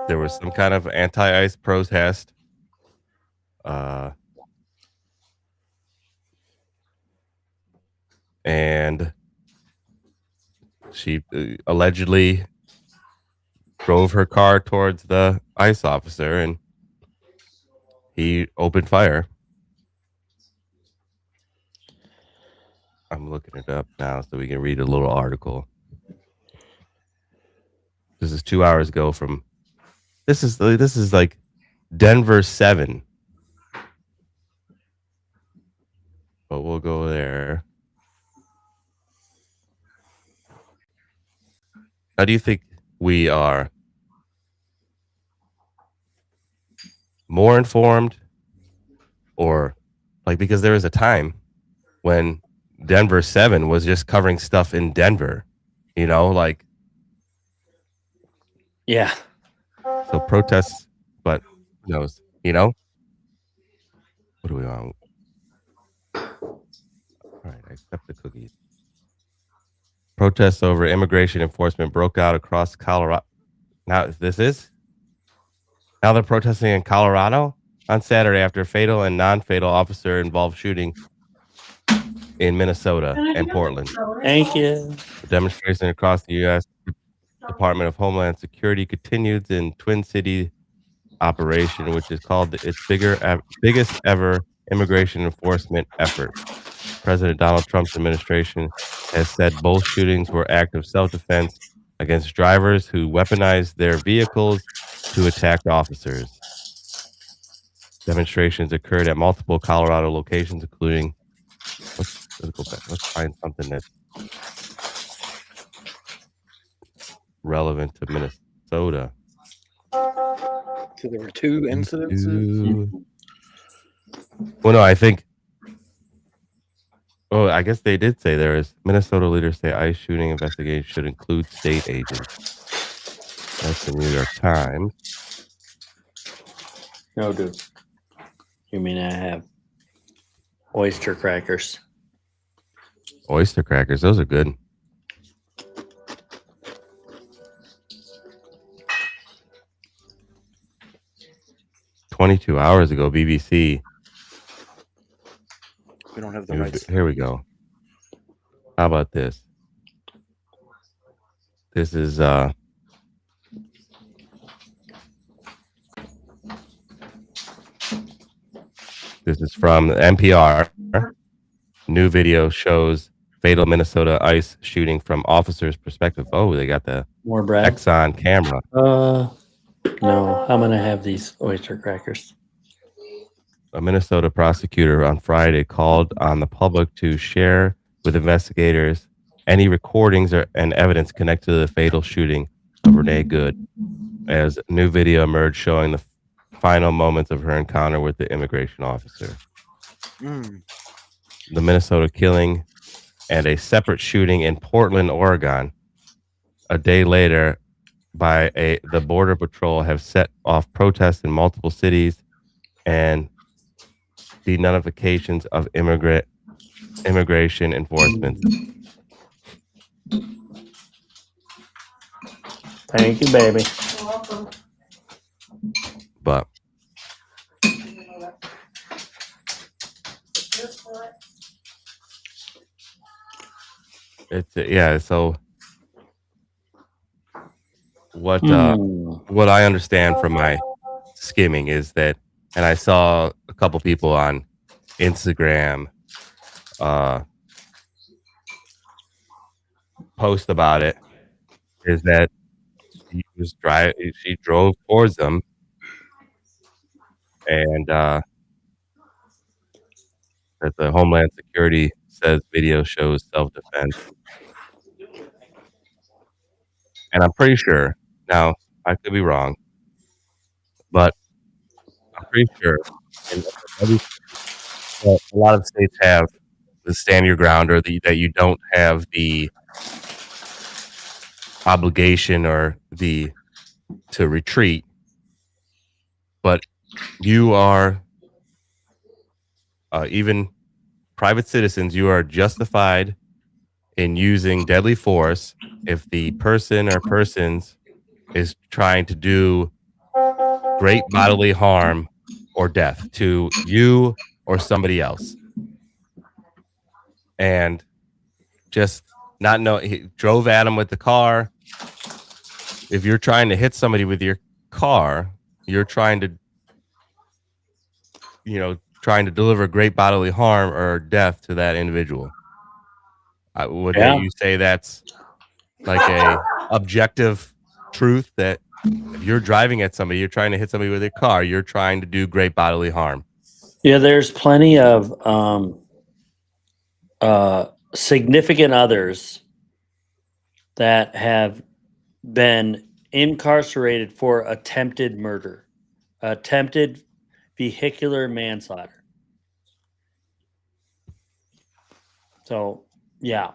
there was some kind of anti-ICE protest. And she allegedly drove her car towards the ICE officer, and he opened fire. I'm looking it up now so we can read a little article. This is 2 hours ago from. This is like Denver 7. But we'll go there. How do you think we are more informed, or like, because there was a time when Denver 7 was just covering stuff in Denver, you know, like, Yeah. so protests, but who knows, you know? What do we want? All right, I accept the cookies. Protests over immigration enforcement broke out across Colorado. Now they're protesting in Colorado on Saturday after a fatal and non-fatal officer-involved shooting in Minnesota and Portland. Thank you. The demonstration across the U.S. Department of Homeland Security continued in Twin City operation, which is called its biggest ever immigration enforcement effort. President Donald Trump's administration has said both shootings were acts of self-defense against drivers who weaponized their vehicles to attack officers. Demonstrations occurred at multiple Colorado locations, including. Let's find something that's relevant to Minnesota. So there were 2 incidents. Well, no, I think. Oh, I guess they did say there is. Minnesota leaders say ICE shooting investigation should include state agents. That's the New York Times. No, dude. You mean I have oyster crackers? Oyster crackers, those are good. "22 hours ago, BBC." We don't have the rights. Here we go. How about this? This is from NPR. New video shows fatal Minnesota ICE shooting from officers' perspective. Oh, they got the More bread. Exxon camera. No, I'm gonna have these oyster crackers. A Minnesota prosecutor on Friday called on the public to share with investigators any recordings and evidence connected to the fatal shooting of Renee Good, as new video emerged showing the final moments of her encounter with the immigration officer. Mm. The Minnesota killing and a separate shooting in Portland, Oregon, a day later by the Border Patrol have set off protests in multiple cities and denunifications of immigration enforcement. Thank you, baby. But it's yeah. So what I understand from my skimming is that, and I saw a couple people on Instagram post about it, is that she drove towards them, and that the Homeland Security says video shows self-defense. And I'm pretty sure, now I could be wrong, but I'm pretty sure in every state, a lot of states have the stand your ground, or that you don't have the obligation or to retreat, but you are even private citizens, you are justified in using deadly force if the person or persons is trying to do great bodily harm or death to you or somebody else. And just not know, he drove at him with the car. If you're trying to hit somebody with your car, you're trying to deliver great bodily harm or death to that individual. Would you say that's like a objective truth, that if you're driving at somebody, you're trying to hit somebody with your car, you're trying to do great bodily harm? Yeah, there's plenty of significant others that have been incarcerated for attempted murder, attempted vehicular manslaughter. So, yeah.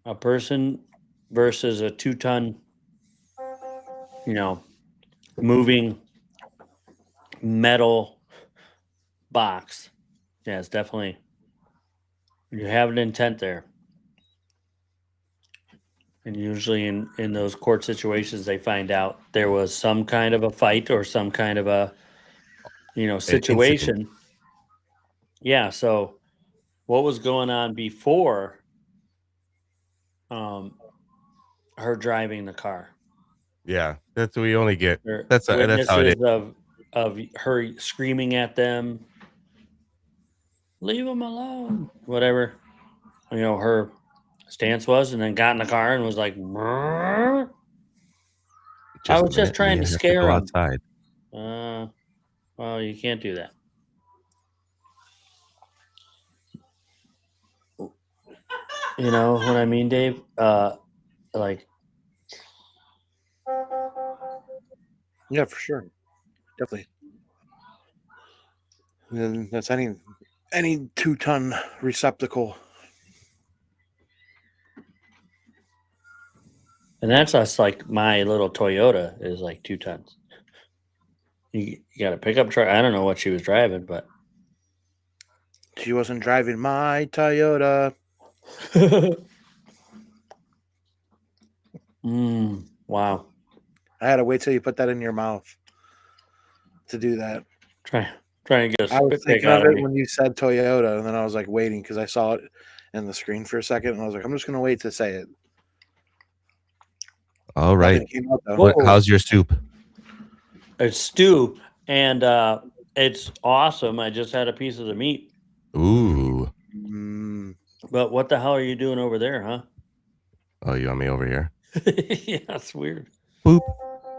A person versus a 2-ton, moving metal box. Yeah, it's definitely, you have an intent there. And usually in those court situations, they find out there was some kind of a fight or some kind of a, situation. Incident. Yeah. So what was going on before her driving the car? Yeah, that's what we only get. There That's how it is. Of her screaming at them, leave them alone, whatever, her stance was, and then got in the car and was like, "Brrr." I was just trying to scare him. Outside. Well, you can't do that. You know what I mean, Dave? Like, Yeah, for sure. Definitely. And that's any 2-ton receptacle. and that's us. Like my little Toyota is like 2 tons. You got a pickup truck. I don't know what she was driving, but She wasn't driving my Toyota. Wow. I had to wait till you put that in your mouth to do that. Try and get a I was spit take thinking out of of it me. when you said Toyota, and then I was like waiting because I saw it in the screen for a second, and I was like, I'm just gonna wait to say it. All right. Nothing came out, though. How's your soup? It's stew, and it's awesome. I just had a piece of the meat. Ooh. But what the hell are you doing over there, huh? Oh, you want me over here? Yeah, that's weird. Boop.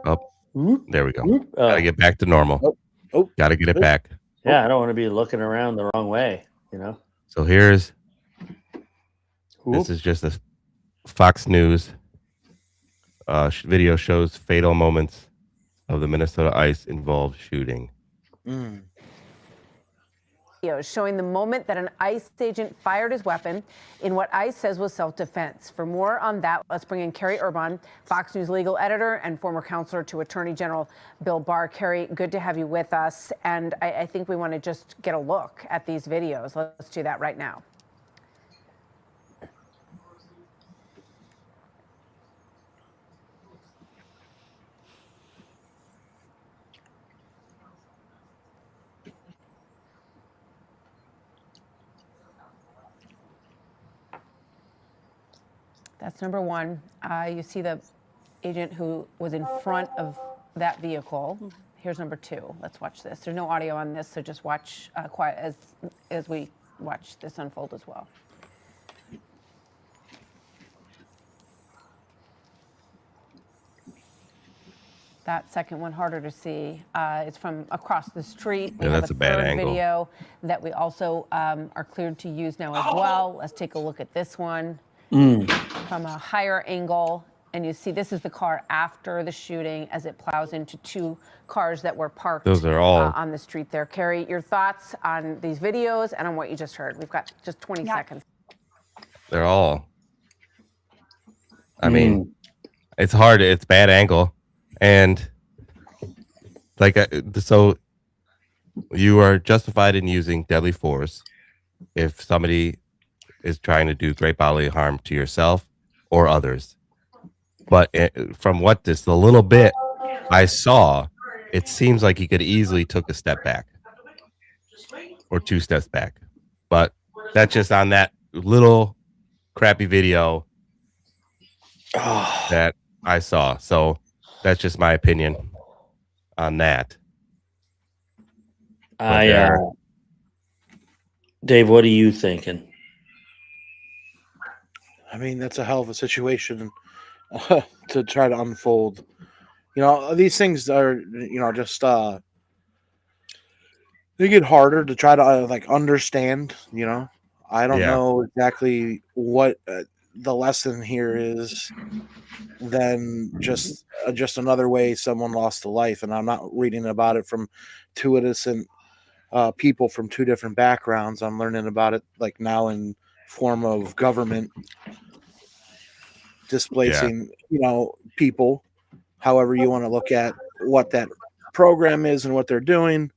Up. Whoop, There we go. whoop. Gotta get back to normal. Oh, Gotta get it oh. back. Yeah, I don't want to be looking around the wrong way, you know? So here's Whoop. this is just a Fox News video shows fatal moments of the Minnesota ICE involved shooting. Showing the moment that an ICE agent fired his weapon in what ICE says was self-defense. For more on that, let's bring in Carrie Urban, Fox News legal editor and former counselor to Attorney General Bill Barr. Carrie, good to have you with us. And I think we want to just get a look at these videos. Let's do that right now. That's number one. You see the agent who was in front of that vehicle. Here's number two. Let's watch this. There's no audio on this, so just watch quiet as we watch this unfold as well. That second one harder to see. It's from across the street. We Yeah, have that's a bad third angle. video that we also are cleared to use now as well. Let's take a look at this one from a higher angle. And you see this is the car after the shooting as it plows into two cars that were parked Those are all on the street there. Carrie, your thoughts on these videos and on what you just heard? We've got just 20 seconds. they're all. I mean, it's hard. It's bad angle, and like so, you are justified in using deadly force if somebody is trying to do great bodily harm to yourself or others. But from what the little bit I saw, it seems like he could easily took a step back or two steps back. But that's just on that little crappy video that I saw. So that's just my opinion on that. Dave, what are you thinking? I mean, that's a hell of a situation to try to unfold. You know, these things are, just they get harder to try to like understand. You know, I don't know exactly what the lesson here is. Than just another way someone lost a life, and I'm not reading about it from two innocent people from two different backgrounds. I'm learning about it like now in form of government displacing, people. However you want to look at what that program is and what they're doing,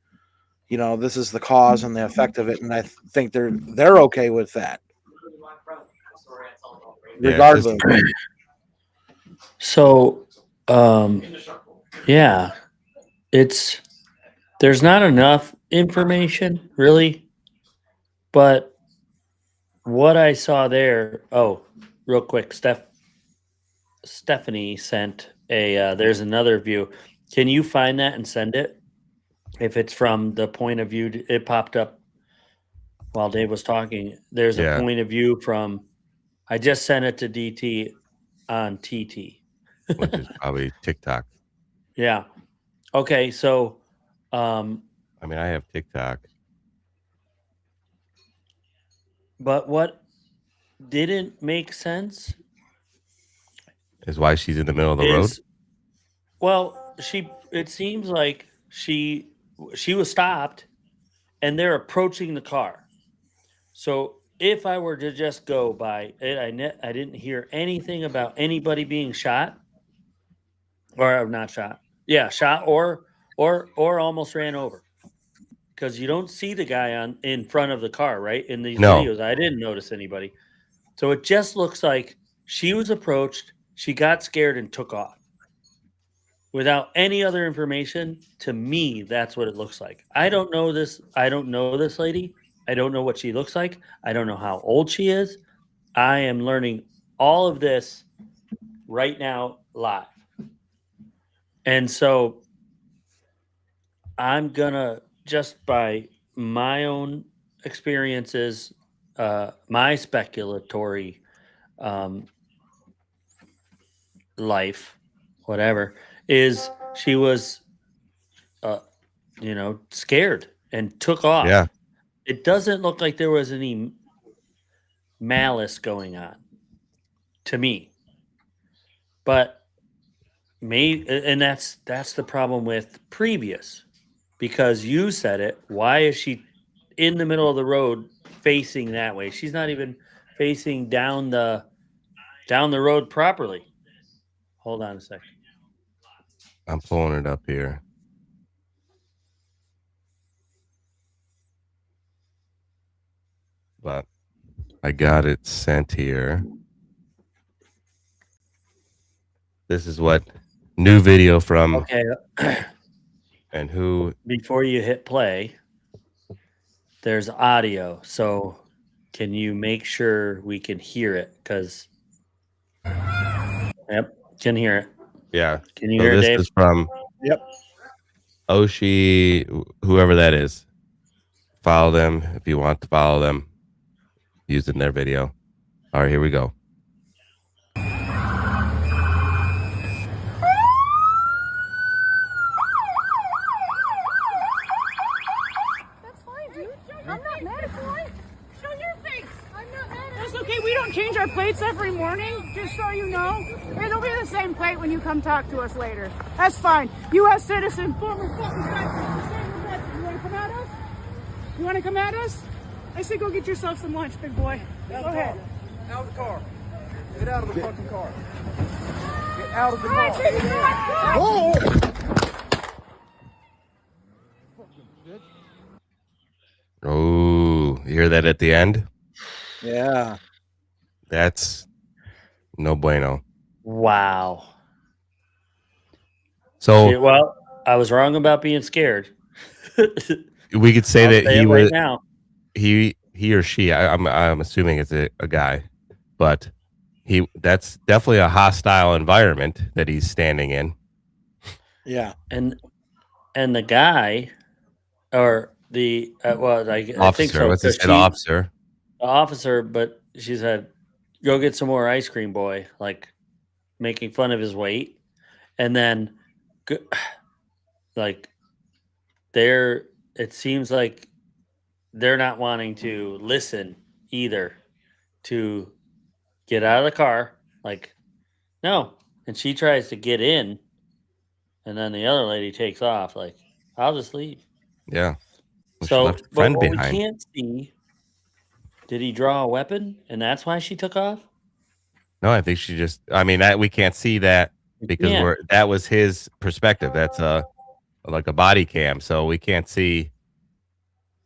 this is the cause and the effect of it, and I think they're okay with that, regardless. So, yeah, there's not enough information really, but what I saw there. Oh, real quick, Stephanie sent there's another view. Can you find that and send it? If it's from the point of view, it popped up while Dave was talking. There's a point of view from. I just sent it to DT on TT. Which is probably TikTok. Yeah. Okay. So, I mean, I have TikTok. But what didn't make sense is why she's in the middle of the road. Well, it seems like she was stopped, and they're approaching the car. So if I were to just go by it, I didn't hear anything about anybody being shot. Or not shot. Yeah, shot or almost ran over. Because you don't see the guy in front of the car, right? In these videos, I didn't notice anybody. So it just looks like she was approached, she got scared and took off. Without any other information, to me, that's what it looks like. I don't know this lady. I don't know what she looks like. I don't know how old she is. I am learning all of this right now live. And so I'm going to, just by my own experiences, my speculatory life, whatever, is she was, scared and took off. Yeah. It doesn't look like there was any malice going on to me, but and that's the problem with previous, because you said it. Why is she in the middle of the road facing that way? She's not even facing down the road properly. Hold on a second. I'm pulling it up here. But I got it sent here. This is what new video from Okay. and who Before you hit play, there's audio. So can you make sure we can hear it? Because, yep, can hear it. yeah. Can you So hear it, this Dave? is from Yep. Oshi, whoever that is. Follow them if you want to follow them using their video. All right, here we go. That's fine, dude. I'm not mad at you. Show your face. I'm not mad at you. That's okay. We don't change our plates every morning, just so you know. It'll be the same plate when you come talk to us later. That's fine. U.S. citizen, former fucking veteran. You want to come at us? You want to come at us? I say go get yourself some lunch, big boy. Go ahead. Out of the car. Get out of the fucking car. Get out of the All right, car. take it back. Oh! Oh, you hear that at the end? Yeah. That's no bueno. Wow. So Yeah, well, I was wrong about being scared. we could say I'll that say he it right was now. he or she. I'm assuming it's a guy, but that's definitely a hostile environment that he's standing in. Yeah. And the guy, or the I think Officer, so. what's 'Cause this? An officer. the officer, but she said, "Go get some more ice cream, boy." Like making fun of his weight, and then like it seems like they're not wanting to listen either to get out of the car. Like, no. And she tries to get in, and then the other lady takes off. Like, I'll just leave. Yeah. Well, she So, left her but friend what we behind. can't see, did he draw a weapon, and that's why she took off? No, I think she just. I mean, we can't see that because can't. that was his perspective. That's like a body cam, so we can't see.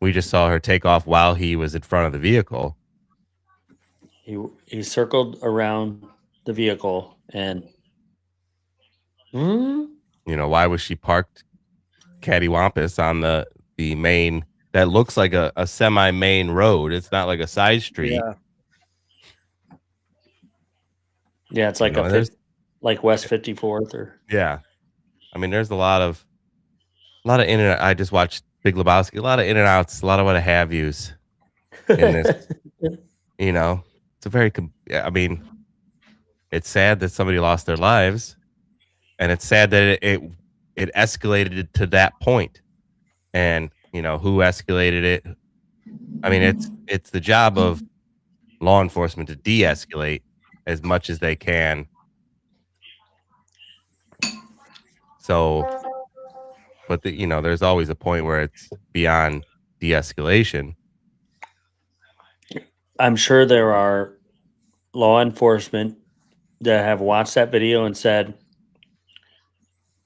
We just saw her take off while he was in front of the vehicle. He circled around the vehicle and. Why was she parked cattywampus on the main that looks like a semi main road? It's not like a side street. Yeah. Yeah, it's like like West 54th or. Yeah. I mean, there's a lot of in and out. I just watched Big Lebowski. A lot of in and outs, a lot of what have yous in this. It's a very. I mean, it's sad that somebody lost their lives, and it's sad that it escalated to that point. And who escalated it? I mean, it's the job of law enforcement to de-escalate as much as they can. So, but there's always a point where it's beyond de-escalation. I'm sure there are law enforcement that have watched that video and said,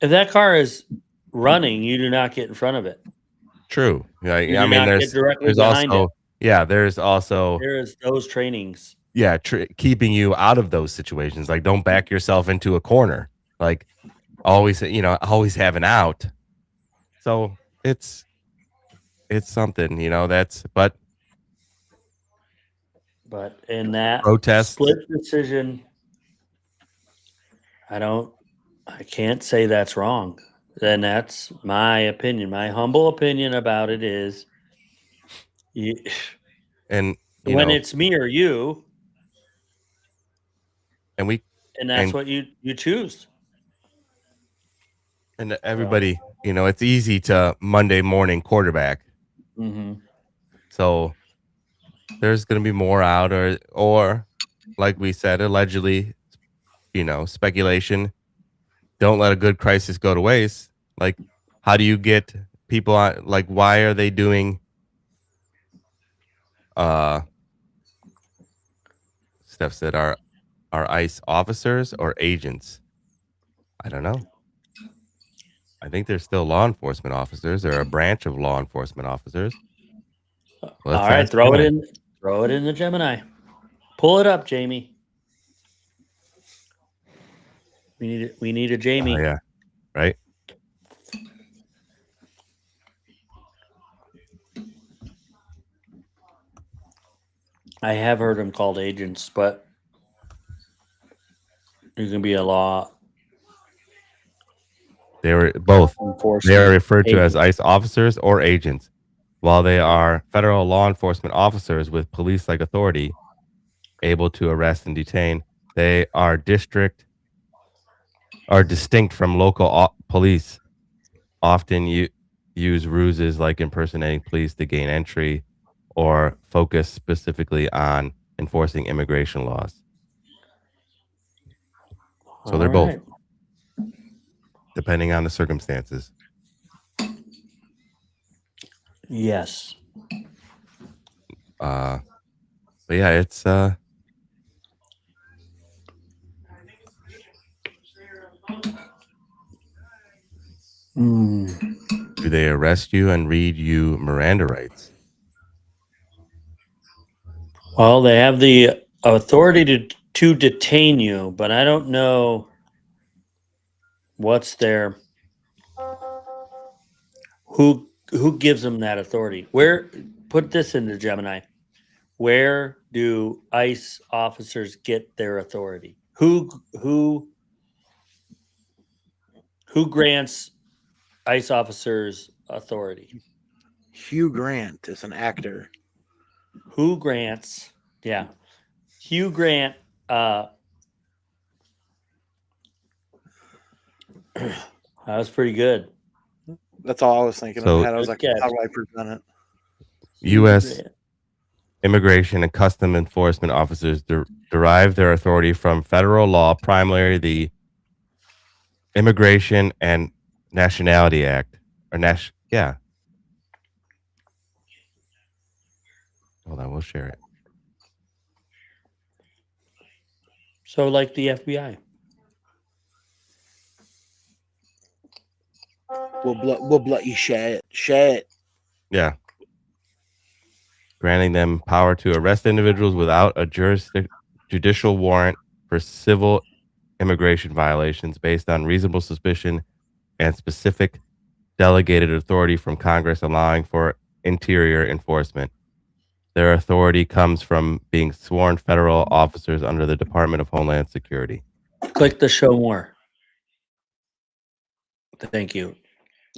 if that car is running, you do not get in front of it. True. You I do mean, not there's get directly behind also it. there's also There is those trainings. yeah, keeping you out of those situations. Like, don't back yourself into a corner. Like, always have an out. So it's something, but In that protest, split decision, I can't say that's wrong. And that's my opinion. My humble opinion about it is and when know, it's me or you, and we and that's and what you choose. and everybody, it's easy to Monday morning quarterback. Mm-hmm. So there's going to be more out, or like we said, allegedly, speculation. Don't let a good crisis go to waste. Like, how do you get people on? Like, why are they doing uh stuff that are ICE officers or agents? I don't know. I think they're still law enforcement officers or a branch of law enforcement officers. Let's All right, ask throw it Gemini. in. Throw it in the Gemini. Pull it up, Jamie. We need a Jamie. Oh yeah, right. I have heard them called agents, but you can be a law They were both. They enforcement are referred to as agent. ICE officers or agents, while they are federal law enforcement officers with police-like authority, able to arrest and detain. They are distinct from local police. Often use ruses like impersonating police to gain entry, or focus specifically on enforcing immigration laws. So they're All both, right. depending on the circumstances. Yes. But yeah, it's do they arrest you and read you Miranda rights? Well, they have the authority to detain you, but I don't know what's their who gives them that authority. Where put this into Gemini? Where do ICE officers get their authority? Who grants ICE officers authority? Hugh Grant is an actor. Who grants? Yeah, Hugh Grant. That was pretty good. That's all I was thinking So- in my head. I was Good like, catch. how do I present it? Hugh U.S. Grant. Immigration and Custom Enforcement officers derive their authority from federal law, primarily the Immigration and Nationality Act, or yeah. Hold on, we'll share it. So, like the FBI. We'll let you share it. Yeah. Granting them power to arrest individuals without a judicial warrant for civil immigration violations based on reasonable suspicion and specific delegated authority from Congress, allowing for interior enforcement. Their authority comes from being sworn federal officers under the Department of Homeland Security. Click the show more. Thank you.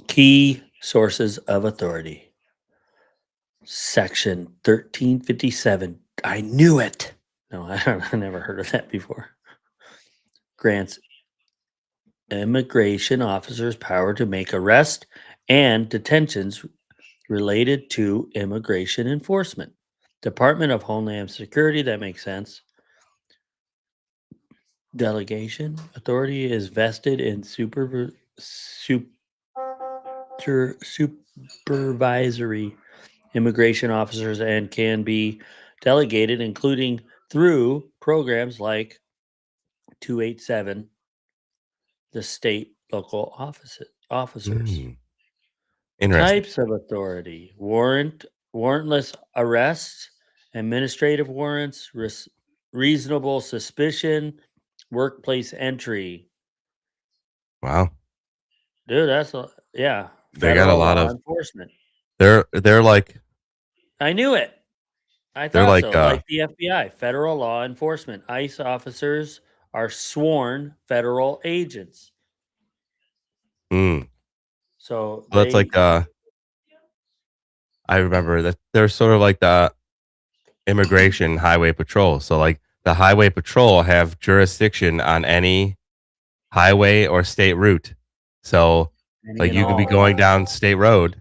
Key sources of authority. Section 1357. I knew it. No, I never heard of that before. Grants immigration officers power to make arrest and detentions related to immigration enforcement. Department of Homeland Security, that makes sense. Delegation authority is vested in supervisory immigration officers and can be delegated, including through programs like 287, the state local officers. Interesting. Types of authority: warrantless arrests, administrative warrants, reasonable suspicion, workplace entry. Wow. Dude, that's yeah. They got a Federal lot law of. enforcement. They're like. I knew it. I They're thought like, so. Like the FBI, federal law enforcement. ICE officers are sworn federal agents. So That's like I remember that they're sort of like immigration highway patrol. So like the highway patrol have jurisdiction on any highway or state route. So like you could be going down state road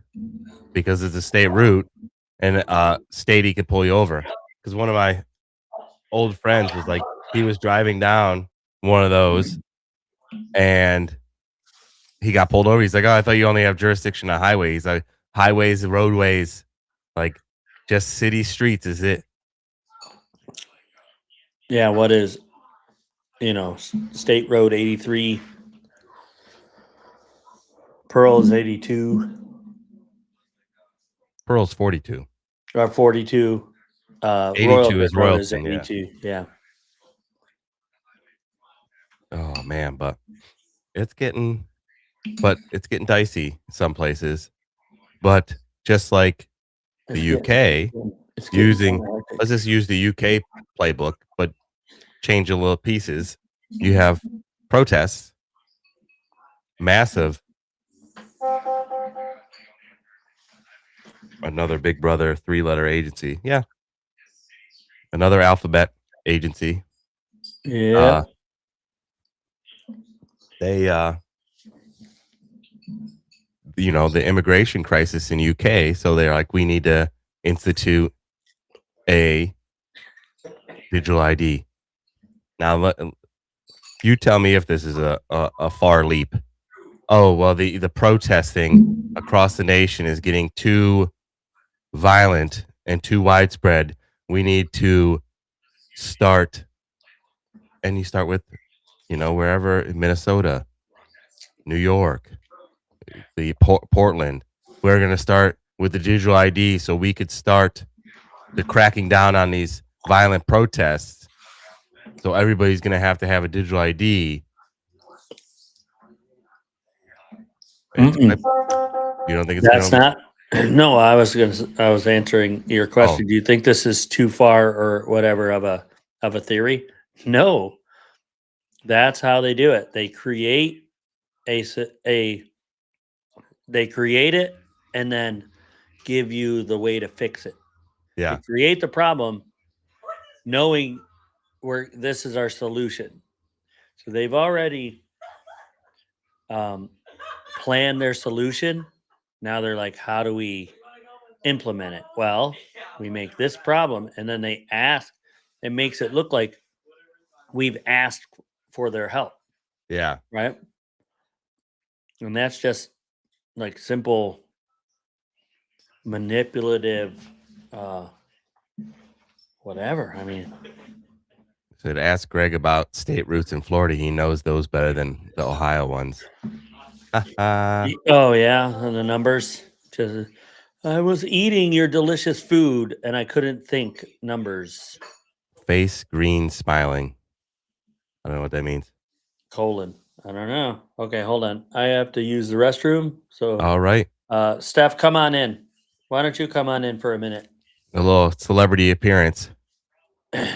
because it's a state route, and state he could pull you over. Because one of my old friends was like, he was driving down one of those and he got pulled over. He's like, "Oh, I thought you only have jurisdiction on highways." Like highways, roadways, like just city streets is it. Yeah, what is, State Road 83, Pearl is 82, Pearl's 42. or 42. 82 is Royal is Royalton, yeah. 82. Yeah. Oh man, but it's getting dicey in some places. But just like the UK, let's just use the UK playbook, but change a little pieces. You have protests, massive. Another Big Brother 3-letter agency. Yeah. Another alphabet agency. Yeah. They the immigration crisis in UK, so they're like, we need to institute a digital ID. Now you tell me if this is a far leap. Oh, well, the protesting across the nation is getting too violent and too widespread. We need to start, and you start with, wherever, Minnesota, New York, the Portland. We're going to start with the digital ID so we could start the cracking down on these violent protests. So everybody's going to have a digital ID. You don't think it's That's not? No, I was answering your question. Do you think this is too far or whatever of a theory? No. That's how they do it. They create they create it and then give you the way to fix it. Yeah. They create the problem knowing where this is our solution. So they've already planned their solution. Now they're like, how do we implement it? Well, we make this problem, and then they ask. It makes it look like we've asked for their help. Yeah. Right. And that's just like simple manipulative whatever. I mean, so to ask Greg about state routes in Florida, he knows those better than the Ohio ones. Oh yeah, and the numbers. Just, I was eating your delicious food and I couldn't think numbers. Face green smiling. I don't know what that means. Colon. I don't know. Okay, hold on. I have to use the restroom. So all right. Steph, come on in. Why don't you come on in for a minute? A little celebrity appearance. Does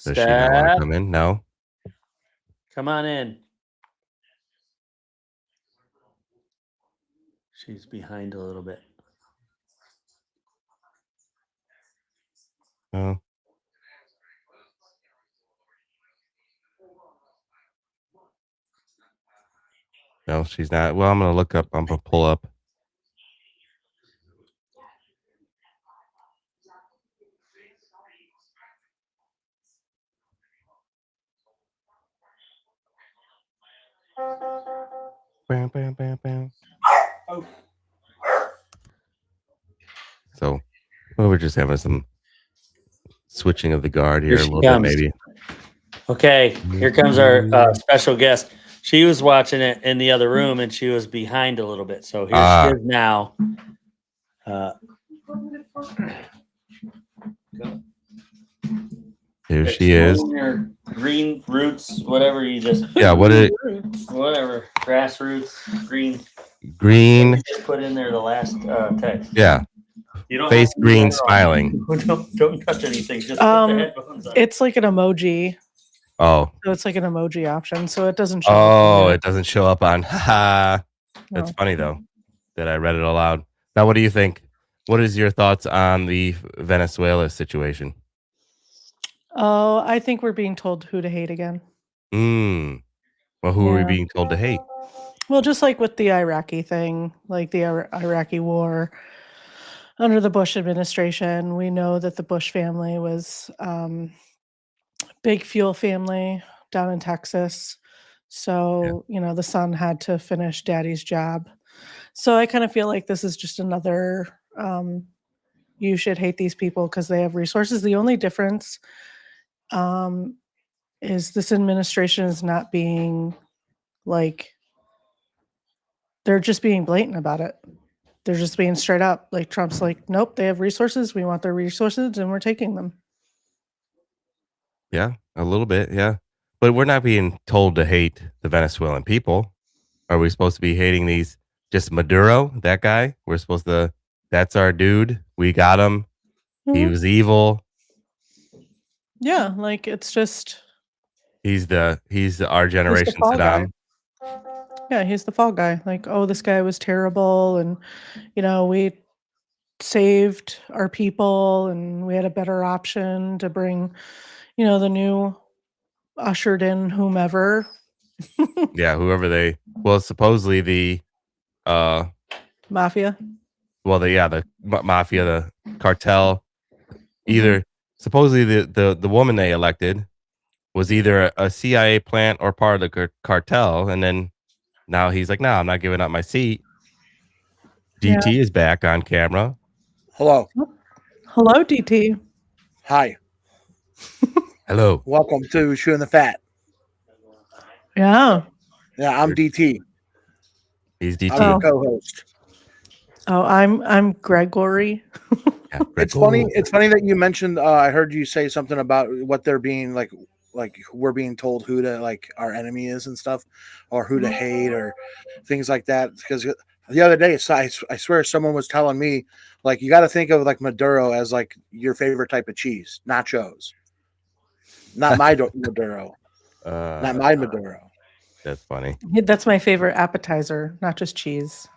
she not want to come in? No. Come on in. She's behind a little bit. Oh. No, she's not. Well, I'm going to look up. I'm going to pull up. Bam, bam, bam, bam. Oh. So, well, we're just having some switching of the guard here a little bit, maybe. Okay, here comes our special guest. She was watching it in the other room, and she was behind a little bit. So here she is now. Here she is. Green roots, whatever you just. Yeah, whatever. Grassroots, green. Green. Just put in there the last text. Yeah. You don't face green smiling. Don't touch anything. Just put the headphones on. It's like an emoji. Oh. So it's like an emoji option. So it doesn't show up. It doesn't show up on. Haha. That's funny though that I read it aloud. Now, what do you think? What is your thoughts on the Venezuela situation? Oh, I think we're being told who to hate again. Well, who are we Yeah. being told to hate? Well, just like with the Iraqi thing, like the Iraqi war under the Bush administration, we know that the Bush family was big fuel family down in Texas. Yeah. So, the son had to finish daddy's job. So I kind of feel like this is just another you should hate these people because they have resources. The only difference um, is this administration is not being like, they're just being blatant about it. They're just being straight up. Like Trump's like, nope, they have resources. We want their resources and we're taking them. Yeah, a little bit, yeah. But we're not being told to hate the Venezuelan people. Are we supposed to be hating these just Maduro, that guy? We're supposed to that's our dude. We got him. He Mhm. was evil. Yeah, like it's just He's our generation fall guy. Saddam. Yeah, he's the fall guy. Like, oh, this guy was terrible, and we saved our people, and we had a better option to bring, the new ushered in whomever. Yeah, whoever well, supposedly the uh Mafia. well, the mafia, the cartel, Mhm. either supposedly the woman they elected was either a CIA plant or part of the cartel, and then now he's like, "No, I'm not giving up my seat." Yeah. DT is back on camera. Hello. Hello, DT. Hi. Hello. Welcome to Chewing the Fat. Yeah. Yeah, I'm DT. He's I'm DT. the co-host. Oh, I'm Gregory. Yeah, It's funny. It's funny that you mentioned. I heard you say something about what they're being like we're being told who to like our enemy is and stuff, or who to hate or things like that. Because the other day, I swear someone was telling me like you got to think of like Maduro as like your favorite type of cheese, nachos. Not my Maduro. Not my Maduro. That's funny. That's my favorite appetizer, not just cheese.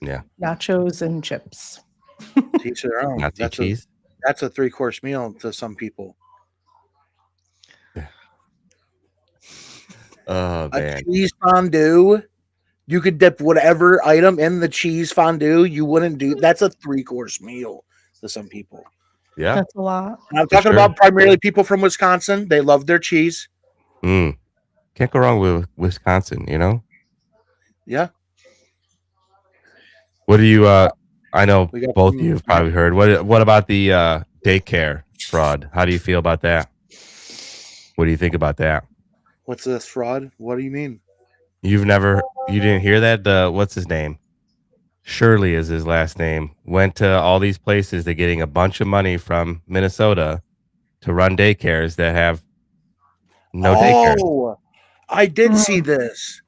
Yeah. Nachos and chips. To each their own. Nazi cheese. That's a 3-course meal to some people. Oh A man. cheese fondue. You could dip whatever item in the cheese fondue. You wouldn't do that's a 3-course meal to some people. Yeah. That's a lot. And I'm talking about primarily people from Wisconsin. They love their cheese. Can't go wrong with Wisconsin, Yeah. What do you I know We got both some- of you have probably heard. What about the daycare fraud? How do you feel about that? What do you think about that? What's this fraud? What do you mean? You didn't hear that? What's his name? Shirley is his last name. Went to all these places to getting a bunch of money from Minnesota to run daycares that have no daycare. Oh, I did see this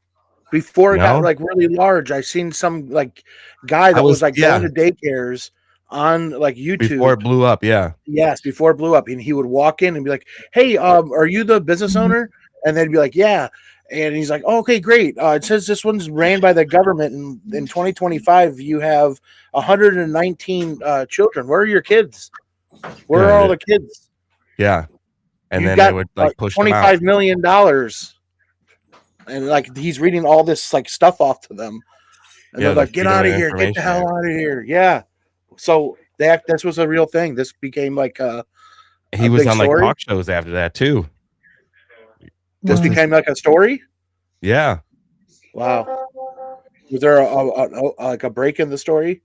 before it No? got like really large. I seen some like guy that was like going to daycares on like YouTube Before it blew up, yeah. Yes, before it blew up, and he would walk in and be like, "Hey, are you the business owner?" And they'd be like, "Yeah." And he's like, oh, "Okay, great. It says this one's ran by the government, and in 2025, you have 119 children. Where are your kids? Where are all the kids? Yeah. And You then got they would like push them out. $25 million." And like he's reading all this like stuff off to them, and they're like, "Get out of here! Get the hell out of here!" Yeah. So this was a real thing. This became like he was on like talk shows after that too. This became like a story. Yeah. Wow. Was there like a break in the story?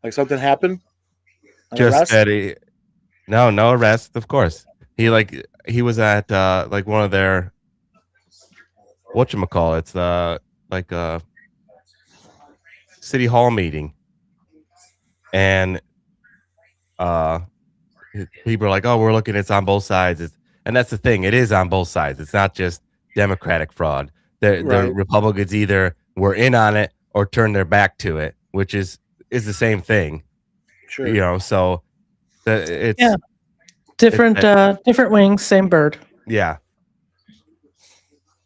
Like something happened? Just that no arrest, of course. He was at like one of their whatchamacallit, like a city hall meeting. And people are like, "Oh, we're looking, it's on both sides." And that's the thing, it is on both sides. It's not just Democratic fraud. The Republicans either were in on it or turned their back to it, which is the same thing. Sure. So it's different wings, same bird. Yeah.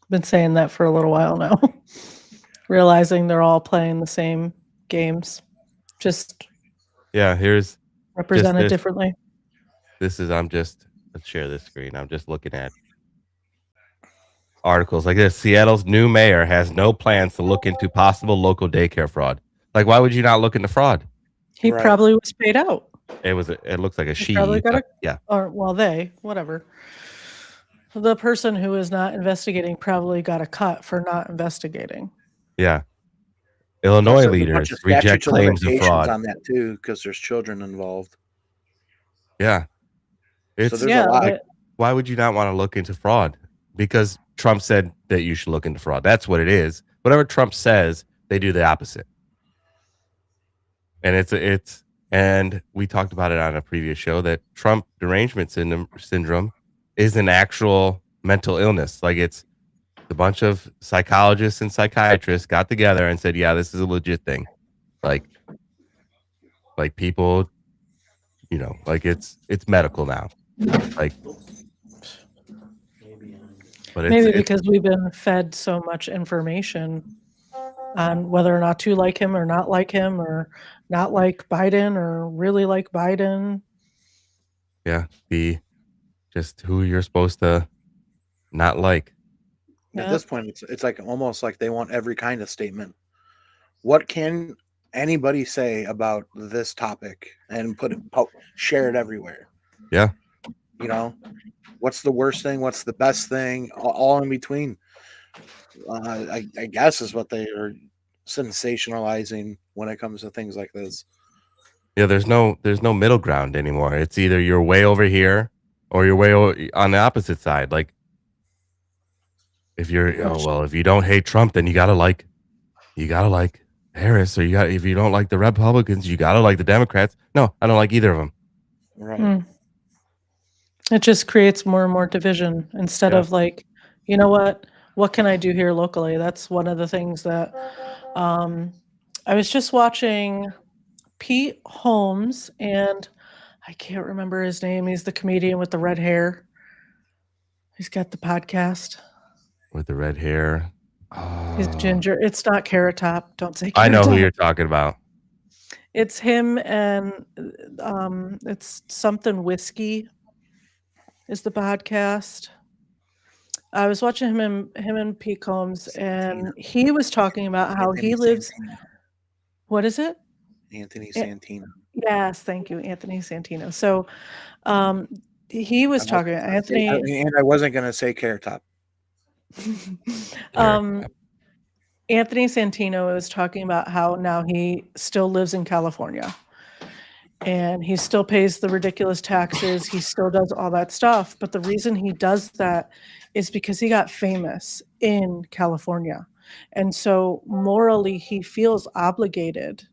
Been saying that for a little while now. Realizing they're all playing the same games. Just yeah, here's represented this- differently. let's share this screen. I'm just looking at articles like this. Seattle's new mayor has no plans to look into possible local daycare fraud. Like, why would you not look into fraud? He Right. probably was paid out. It looks like a He she. probably got Yeah. Or, well, they, whatever. The person who is not investigating probably got a cut for not investigating. Yeah. Illinois Also, there's a bunch leaders of reject statutes of claims of limitations fraud. on that too, because there's children involved. Yeah. So there's a lot. Why would you not want to look into fraud? Because Trump said that you should look into fraud. That's what it is. Whatever Trump says, they do the opposite. And and we talked about it on a previous show that Trump derangement syndrome is an actual mental illness. Like, it's a bunch of psychologists and psychiatrists got together and said, yeah, this is a legit thing. Like people, like it's medical now. Like, but Maybe because we've been fed so much information on whether or not to like him or not like him, or not like Biden or really like Biden. Yeah, just who you're supposed to not like. At this point, it's like almost like they want every kind of statement. What can anybody say about this topic and share it everywhere? Yeah. What's the worst thing? What's the best thing? All in between. I guess is what they are sensationalizing when it comes to things like this. Yeah, there's no middle ground anymore. It's either you're way over here or you're way on the opposite side. Like, if if you don't hate Trump, then you gotta like Harris, or if you don't like the Republicans, you gotta like the Democrats. No, I don't like either of them. Right. It just creates more and more division instead of like, you know what can I do here locally? That's one of the things that I was just watching Pete Holmes, and I can't remember his name. He's the comedian with the red hair. He's got the podcast with the red hair. He's ginger. It's not Carrot Top. Don't say Carrot I know Top. who you're talking about. It's him, and it's something whiskey is the podcast. I was watching him and Pete Holmes, and he was talking about how he lives. What is it? Anthony Santino. Yes, thank you, Anthony Santino. So he was talking about Anthony. And I wasn't going to say Carrot Top. Anthony Santino was talking about how now he still lives in California. And he still pays the ridiculous taxes. He still does all that stuff. But the reason he does that is because he got famous in California. And so morally, he feels obligated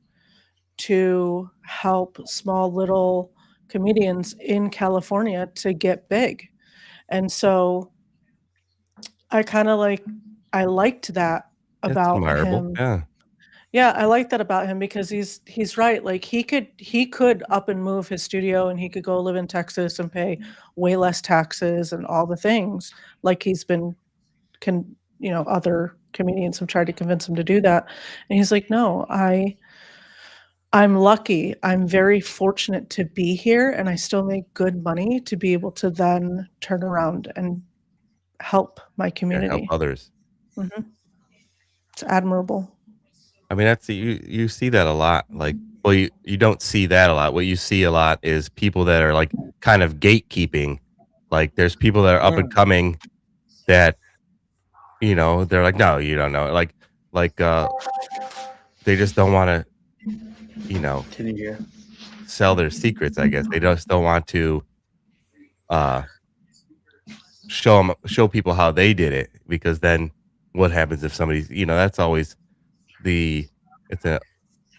to help small little comedians in California to get big. And so I liked that about him. Yeah, I like that about him because he's right. Like he could up and move his studio, and he could go live in Texas and pay way less taxes and all the things. Like he's been, other comedians have tried to convince him to do that, and he's like, no, I'm lucky. I'm very fortunate to be here, and I still make good money to be able to then turn around and help my community, help others. Mm-hmm. It's admirable. I mean, that's you see that a lot. Like, well, you don't see that a lot. What you see a lot is people that are like kind of gatekeeping. Like, there's people that are up and coming that, they're like, no, you don't know. Like they just don't want to, sell their secrets. I guess they just don't want to show people how they did it, because then what happens if somebody's, that's always it's an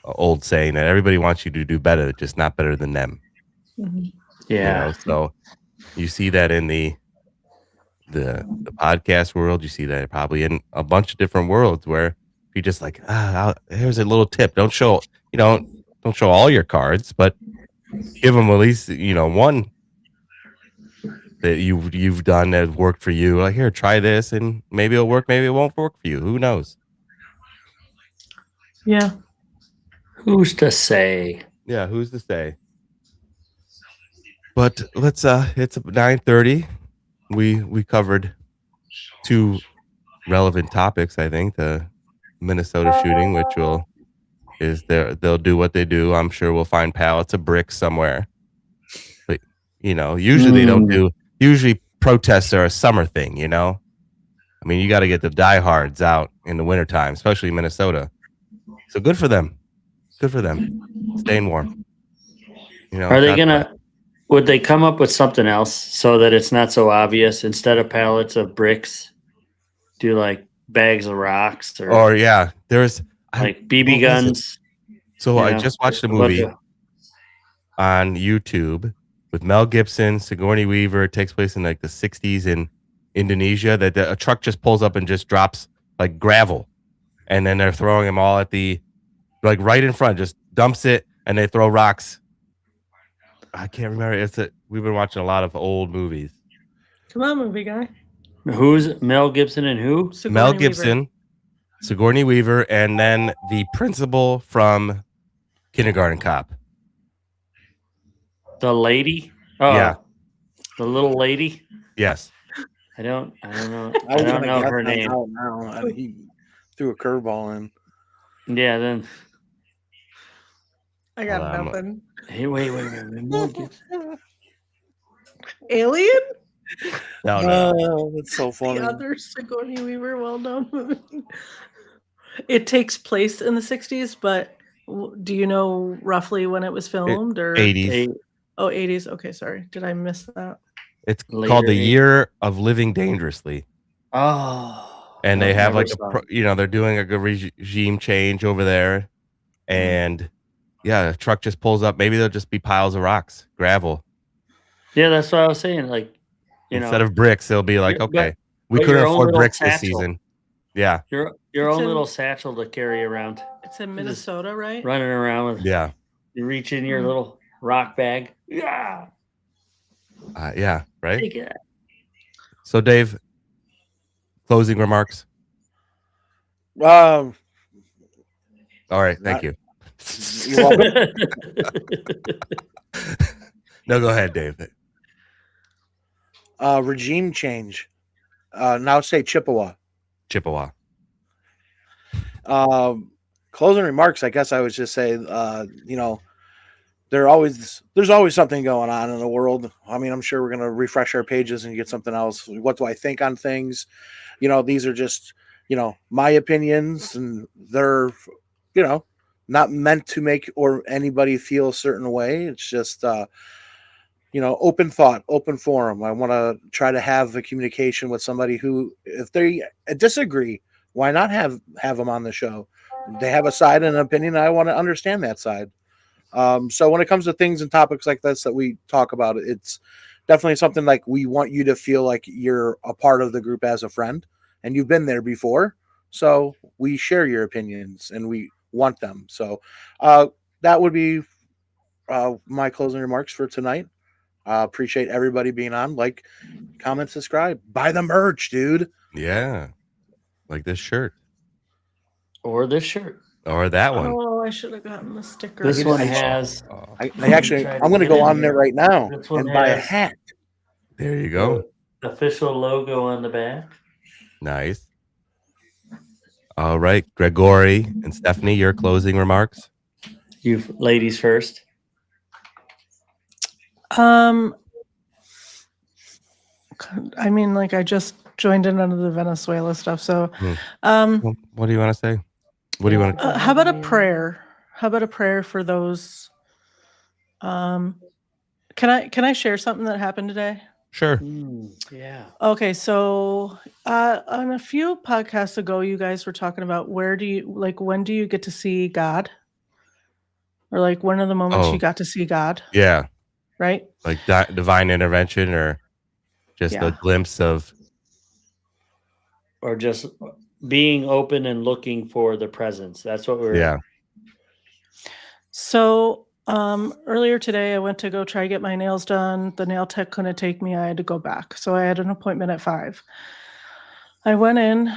old saying that everybody wants you to do better, just not better than them. Mm-hmm. Yeah. So you see that in the podcast world. You see that probably in a bunch of different worlds where you just like, here's a little tip. Don't show all your cards, but give them at least, one that you've done that worked for you. Like, here, try this, and maybe it'll work, maybe it won't work for you. Who knows? Yeah. Who's to say? Yeah, who's to say? But let's it's 9:30. We covered two relevant topics, I think. The Minnesota shooting, which they'll do what they do. I'm sure we'll find pallets of bricks somewhere. But usually they don't do. Usually protests are a summer thing. I mean, you got to get the diehards out in the wintertime, especially Minnesota. So good for them. Good for them. Staying warm. Are they God bless. gonna? Would they come up with something else so that it's not so obvious? Instead of pallets of bricks, do like bags of rocks Or yeah, there's like BB what was it? guns. So I just watched a movie on YouTube with Mel Gibson, Sigourney Weaver. It takes place in like the 60s in Indonesia. That a truck just pulls up and just drops like gravel, and then they're throwing them all at the right in front. Just dumps it, and they throw rocks. I can't remember. We've been watching a lot of old movies. Come on, movie guy. Who's Mel Gibson and who? Mel Gibson, Sigourney Weaver, and then the principal from Kindergarten Cop. The lady? Oh, yeah. The little lady? Yes. I don't know. I don't know her name. Now, and he threw a curveball in. Yeah, then I got nothing. Hey, wait. Mel Gibson. Alien? No. That's so funny. The other Sigourney Weaver well-known movie. It takes place in the 60s, but do you know roughly when it was filmed? Or 80s. Oh, 80s. Okay, sorry. Did I miss that? It's called The Year of Living Dangerously. Oh. And they have like they're doing a good regime change over there. And yeah, a truck just pulls up. Maybe there'll just be piles of rocks, gravel. Yeah, that's what I was saying. Like, instead of bricks, they'll be like, okay, we couldn't afford bricks this season. Yeah. Your own little satchel to carry around. It's in Minnesota, right? Running around with you reach in your little rock bag. Yeah. Yeah, right? Take it. So Dave, closing remarks? All right, thank you. You're welcome. No, go ahead, Dave. Regime change. Now say Chippewa. Closing remarks. I guess I would just say, there's always something going on in the world. I mean, I'm sure we're gonna refresh our pages and get something else. What do I think on things? These are just my opinions, and they're not meant to make or anybody feel a certain way. It's just open thought, open forum. I want to try to have a communication with somebody who, if they disagree, why not have them on the show? They have a side and an opinion. I want to understand that side. So when it comes to things and topics like this that we talk about, it's definitely something like we want you to feel like you're a part of the group as a friend, and you've been there before. So we share your opinions and we want them. So that would be my closing remarks for tonight. Appreciate everybody being on. Like, comment, subscribe, buy the merch, dude. Yeah, like this shirt or this shirt or that one. Oh, I should have gotten the sticker. This one has. I'm going to go on there right now and buy a hat. There you go. Official logo on the back. Nice. All right, Gregory and Stephanie, your closing remarks. You ladies first. I mean, like, I just joined in under the Venezuela stuff. So, what do you want to say? What do you want to? How about a prayer? How about a prayer for those? Can I share something that happened today? Sure. Yeah. Okay, so on a few podcasts ago, you guys were talking about when do you get to see God, or like when are the moments you got to see God? Yeah. Right. Like divine intervention, or just a glimpse of, or just being open and looking for the presence. That's what we're. Yeah. So earlier today, I went to go try to get my nails done. The nail tech couldn't take me. I had to go back. So I had an appointment at 5. I went in,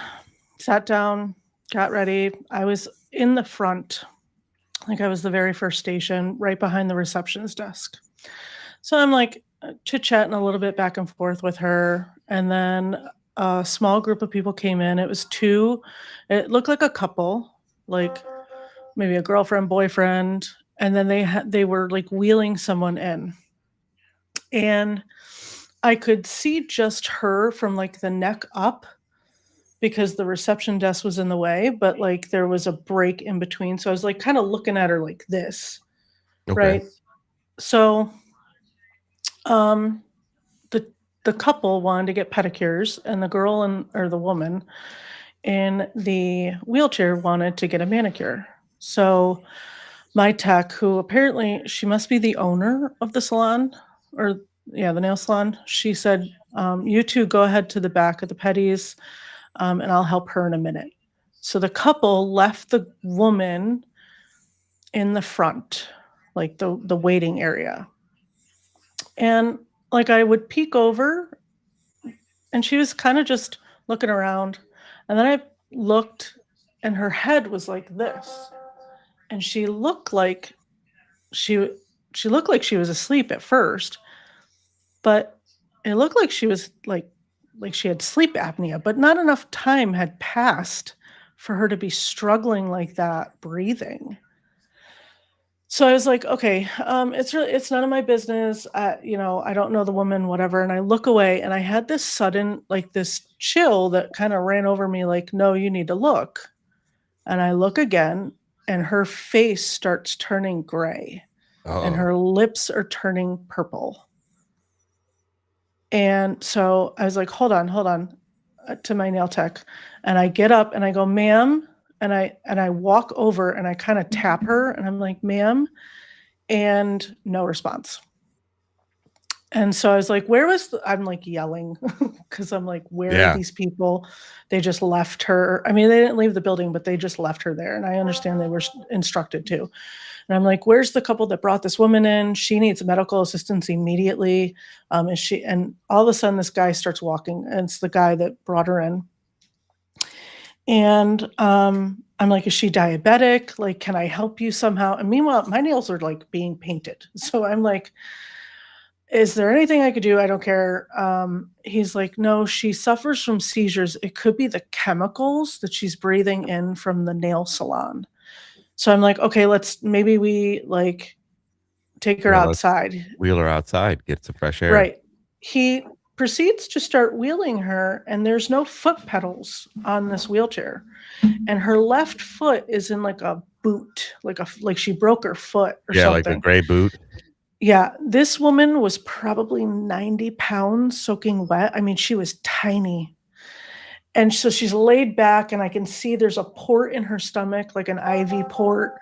sat down, got ready. I was in the front. Like I was the very first station, right behind the receptionist desk. So I'm like, chit-chatting a little bit back and forth with her, and then a small group of people came in. It was two, it looked like a couple, like maybe a girlfriend, boyfriend, and then they were like wheeling someone in. And I could see just her from like the neck up because the reception desk was in the way, but like there was a break in between. So I was like kind of looking at her like this, Okay. right? So um the couple wanted to get pedicures, and the girl or the woman in the wheelchair wanted to get a manicure. So my tech, who apparently she must be the owner of the salon, or yeah, the nail salon, she said, you two go ahead to the back of the pedis, and I'll help her in a minute. So the couple left the woman in the front, like the waiting area. And like I would peek over, and she was kind of just looking around. And then I looked, and her head was like this. And she looked like she looked like she was asleep at first, but it looked like she was like she had sleep apnea, but not enough time had passed for her to be struggling like that breathing. So I was like, okay, it's none of my business. I don't know the woman, whatever. And I look away, and I had this sudden, like this chill that kind of ran over me, like, no, you need to look. And I look again, and her face starts turning gray, and Oh, her lips are turning purple. And so I was like, hold on, to my nail tech. And I get up and I go, ma'am. And I walk over and I kind of tap her, and I'm like, ma'am. And no response. And so I was like, I'm like yelling because I'm like, where are yeah. these people? They just left her. I mean, they didn't leave the building, but they just left her there. And I understand they were instructed to. And I'm like, where's the couple that brought this woman in? She needs medical assistance immediately. And all of a sudden this guy starts walking, and it's the guy that brought her in. And I'm like, is she diabetic? Like, can I help you somehow? And meanwhile, my nails are like being painted. So I'm like, is there anything I could do? I don't care. He's like, no, she suffers from seizures. It could be the chemicals that she's breathing in from the nail salon. So I'm like, okay, maybe we like take her Yeah, let's outside. wheel her outside, get some fresh air. Right. He proceeds to start wheeling her, and there's no foot pedals on this wheelchair. And her left foot is in like a boot, like she broke her foot or Yeah, something. like a gray boot. Yeah, this woman was probably 90 pounds soaking wet. I mean, she was tiny. And so she's laid back, and I can see there's a port in her stomach, like an IV port.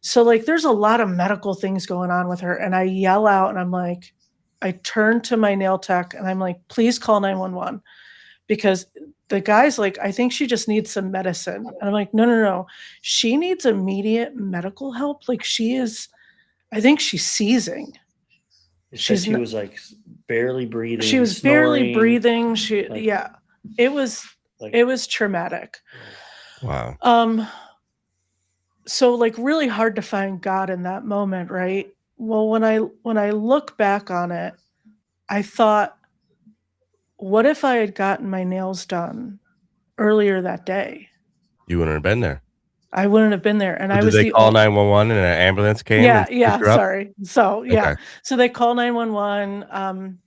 So like there's a lot of medical things going on with her. And I yell out, and I'm like, I turn to my nail tech, and I'm like, please call 911. Because the guy's like, I think she just needs some medicine. And I'm like, no. She needs immediate medical help. Like I think she's seizing. She was like barely breathing. She was barely breathing. It was traumatic. Wow. So like really hard to find God in that moment, right? Well, when I look back on it, I thought, what if I had gotten my nails done earlier that day? You wouldn't have been there. I wouldn't have been there. And So I was did they call 911 and an ambulance came? Yeah, and picked her up? sorry. So yeah. Okay. So they call 911.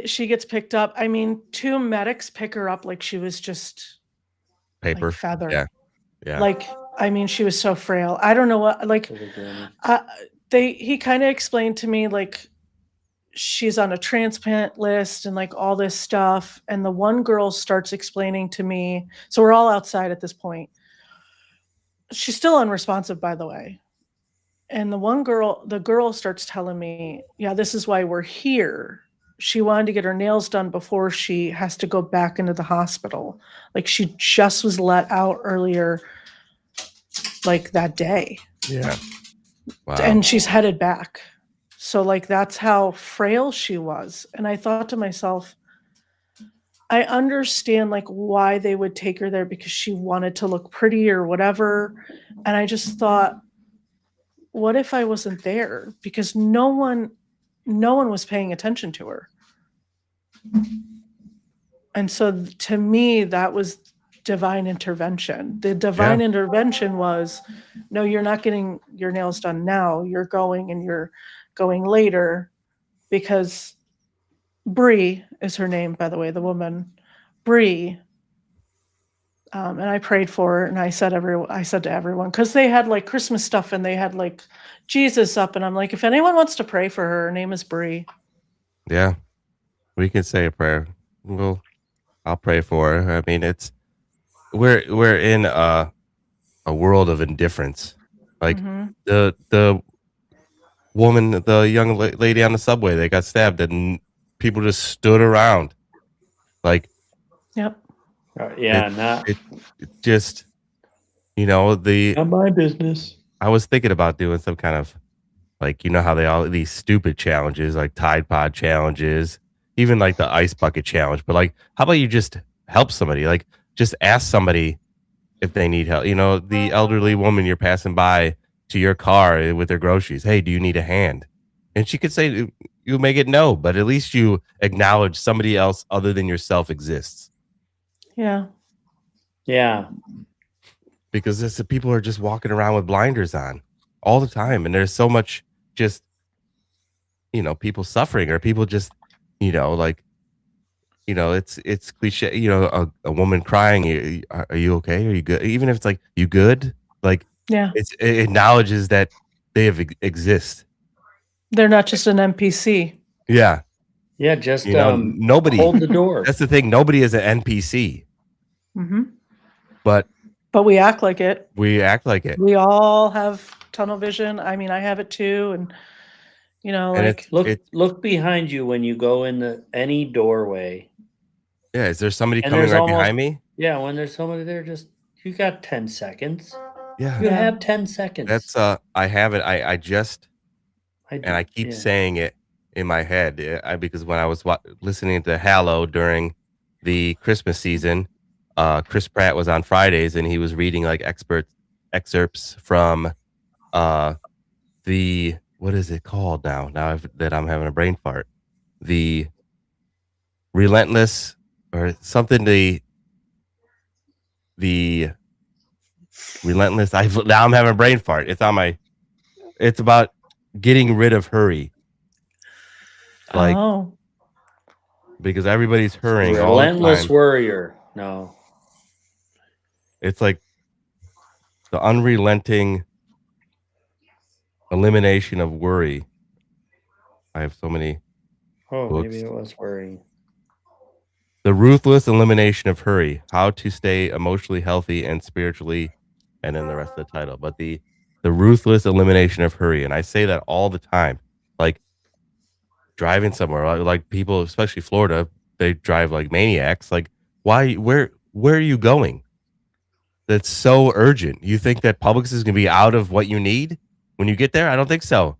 She gets picked up. I mean, two medics pick her up like she was just Paper. like feather. Yeah. Like, I mean, she was so frail. I don't know what, like, he kind of explained to me, like, she's on a transplant list and like all this stuff. And the one girl starts explaining to me, so we're all outside at this point. She's still unresponsive, by the way. And the girl starts telling me, yeah, this is why we're here. She wanted to get her nails done before she has to go back into the hospital. Like she just was let out earlier, like that day. Yeah. Wow. And she's headed back. So like, that's how frail she was. And I thought to myself, I understand like why they would take her there, because she wanted to look pretty or whatever. And I just thought, what if I wasn't there? Because no one no one was paying attention to her. And so to me, that was divine intervention. The divine intervention was, no, you're not getting your nails done now. You're going later, because Bree is her name, by the way, the woman, Bree. And I prayed for her, and I said to everyone, because they had like Christmas stuff and they had like Jesus up, and I'm like, if anyone wants to pray for her, her name is Bree. Yeah, we can say a prayer. Well, I'll pray for her. I mean, we're in a world of indifference. Like the woman, the young lady on the subway that got stabbed, and people just stood around. Like, Yep. it just, Not my business. I was thinking about doing some kind of, like, how they all these stupid challenges, like Tide Pod challenges, even like the ice bucket challenge. But like, how about you just help somebody? Like, just ask somebody if they need help. The elderly woman you're passing by to your car with their groceries. Hey, do you need a hand? And she could say, you may get no, but at least you acknowledge somebody else other than yourself exists. Yeah. Yeah. Because people are just walking around with blinders on all the time. And there's so much just, people suffering, or people just, like, it's cliche, a woman crying. Are you okay? Are you good? Even if it's like, you good? Like, Yeah. it acknowledges that they exist. They're not just an NPC. Yeah. Yeah. Just nobody hold the door. That's the thing. Nobody is an NPC. Mm-hmm. But we act like it. We act like it. We all have tunnel vision. I mean, I have it too, and like, look behind you when you go in any doorway. Yeah, is there somebody coming right behind me? Yeah, when there's somebody there, just you got 10 seconds. Yeah, you have 10 seconds. That's I have it. I keep saying it in my head because when I was listening to Hallow during the Christmas season, Chris Pratt was on Fridays and he was reading like excerpts from the, what is it called now that I'm having a brain fart, the Relentless or something, the Relentless. Now I'm having a brain fart. It's about getting rid of hurry. Like, because everybody's hurrying all the time. Relentless warrior. No. It's like the unrelenting elimination of worry. I have so many books. Maybe it was worry. The ruthless elimination of hurry. How to stay emotionally healthy and spiritually, and then the rest of the title. But the ruthless elimination of hurry. And I say that all the time. Like driving somewhere, like people, especially Florida, they drive like maniacs. Like, why? Where are you going? That's so urgent. You think that Publix is going to be out of what you need when you get there? I don't think so.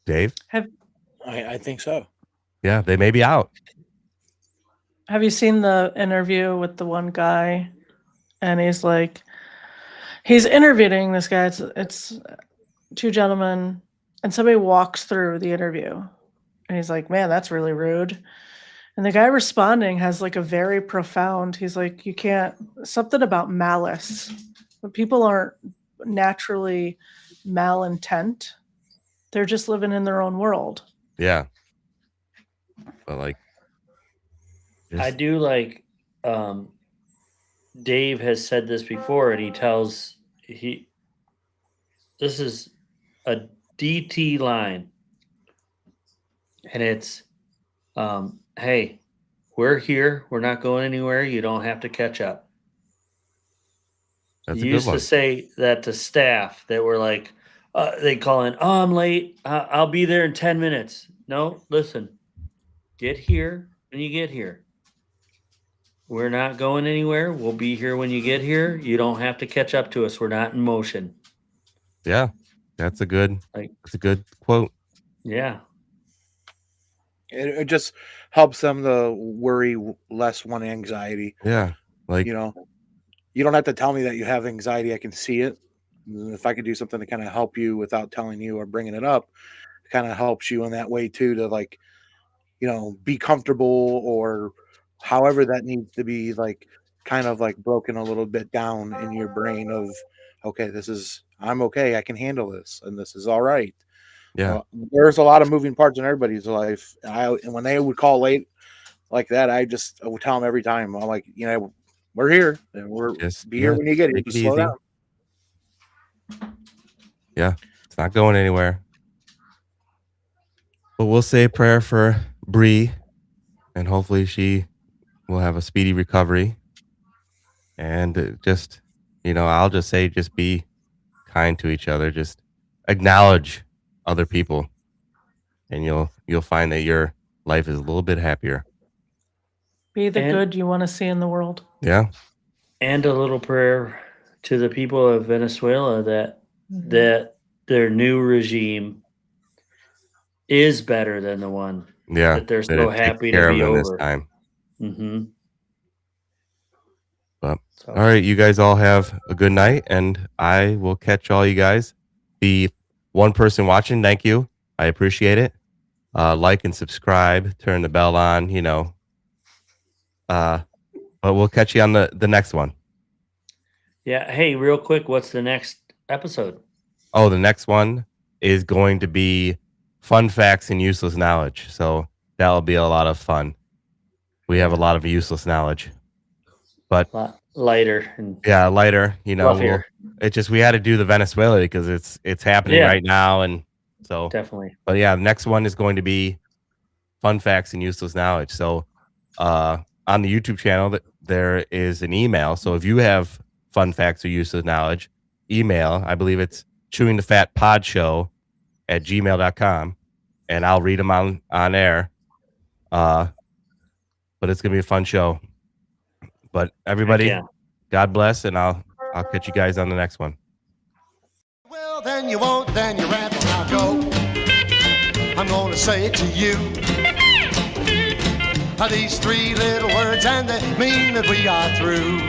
Dave? I think so. Yeah, they may be out. Have you seen the interview with the one guy? And he's like, he's interviewing this guy. It's two gentlemen, and somebody walks through the interview, and he's like, man, that's really rude. And the guy responding has like a very profound, he's like, you can't, something about malice. But people aren't naturally malintent. They're just living in their own world. Yeah. But like, I do like, Dave has said this before, and this is a DT line, and it's, hey, we're here. We're not going anywhere. You don't have to catch up. That's you a good used one. to say that to staff that were like, they call in, oh, I'm late. I'll be there in 10 minutes. No, listen, get here when you get here. We're not going anywhere. We'll be here when you get here. You don't have to catch up to us. We're not in motion. Yeah, that's a good quote. Yeah. It just helps them to worry less, one anxiety. Yeah. Like, you don't have to tell me that you have anxiety. I can see it. If I could do something to kind of help you without telling you or bringing it up, kind of helps you in that way too, to like, be comfortable, or however that needs to be, like kind of like broken a little bit down in your brain of, okay, I'm okay, I can handle this, and this is all right. Yeah. There's a lot of moving parts in everybody's life. And when they would call late like that, I would tell them every time, I'm like, we're here, and be here when you get here. Take it Just slow easy. down. Yeah. It's not going anywhere. But we'll say a prayer for Bree, and hopefully she will have a speedy recovery. And just, I'll just say, just be kind to each other. Just acknowledge other people, and you'll find that your life is a little bit happier. Be the good you want to see in the world. Yeah. And a little prayer to the people of Venezuela that their new regime is better than the one. Yeah. That they're so happy to be over this time. Mm-hmm. But all right, you guys all have a good night, and I will catch all you guys. The one person watching, thank you. I appreciate it. Like and subscribe, turn the bell on, but we'll catch you on the next one. Yeah. Hey, real quick, what's the next episode? Oh, the next one is going to be fun facts and useless knowledge. So that'll be a lot of fun. We have a lot of useless knowledge, but lighter and lighter. We had to do the Venezuela because it's happening right now, and so definitely. But yeah, the next one is going to be fun facts and useless knowledge. So on the YouTube channel, there is an email. So if you have fun facts or useless knowledge, email. I believe it's chewingthefatpodshow@gmail.com, and I'll read them on air. But it's gonna be a fun show. But everybody, God bless, and I'll catch you guys on the next one. Well, then you won't, then you rather not go. I'm gonna say it to you. These three little words, and they mean that we are through.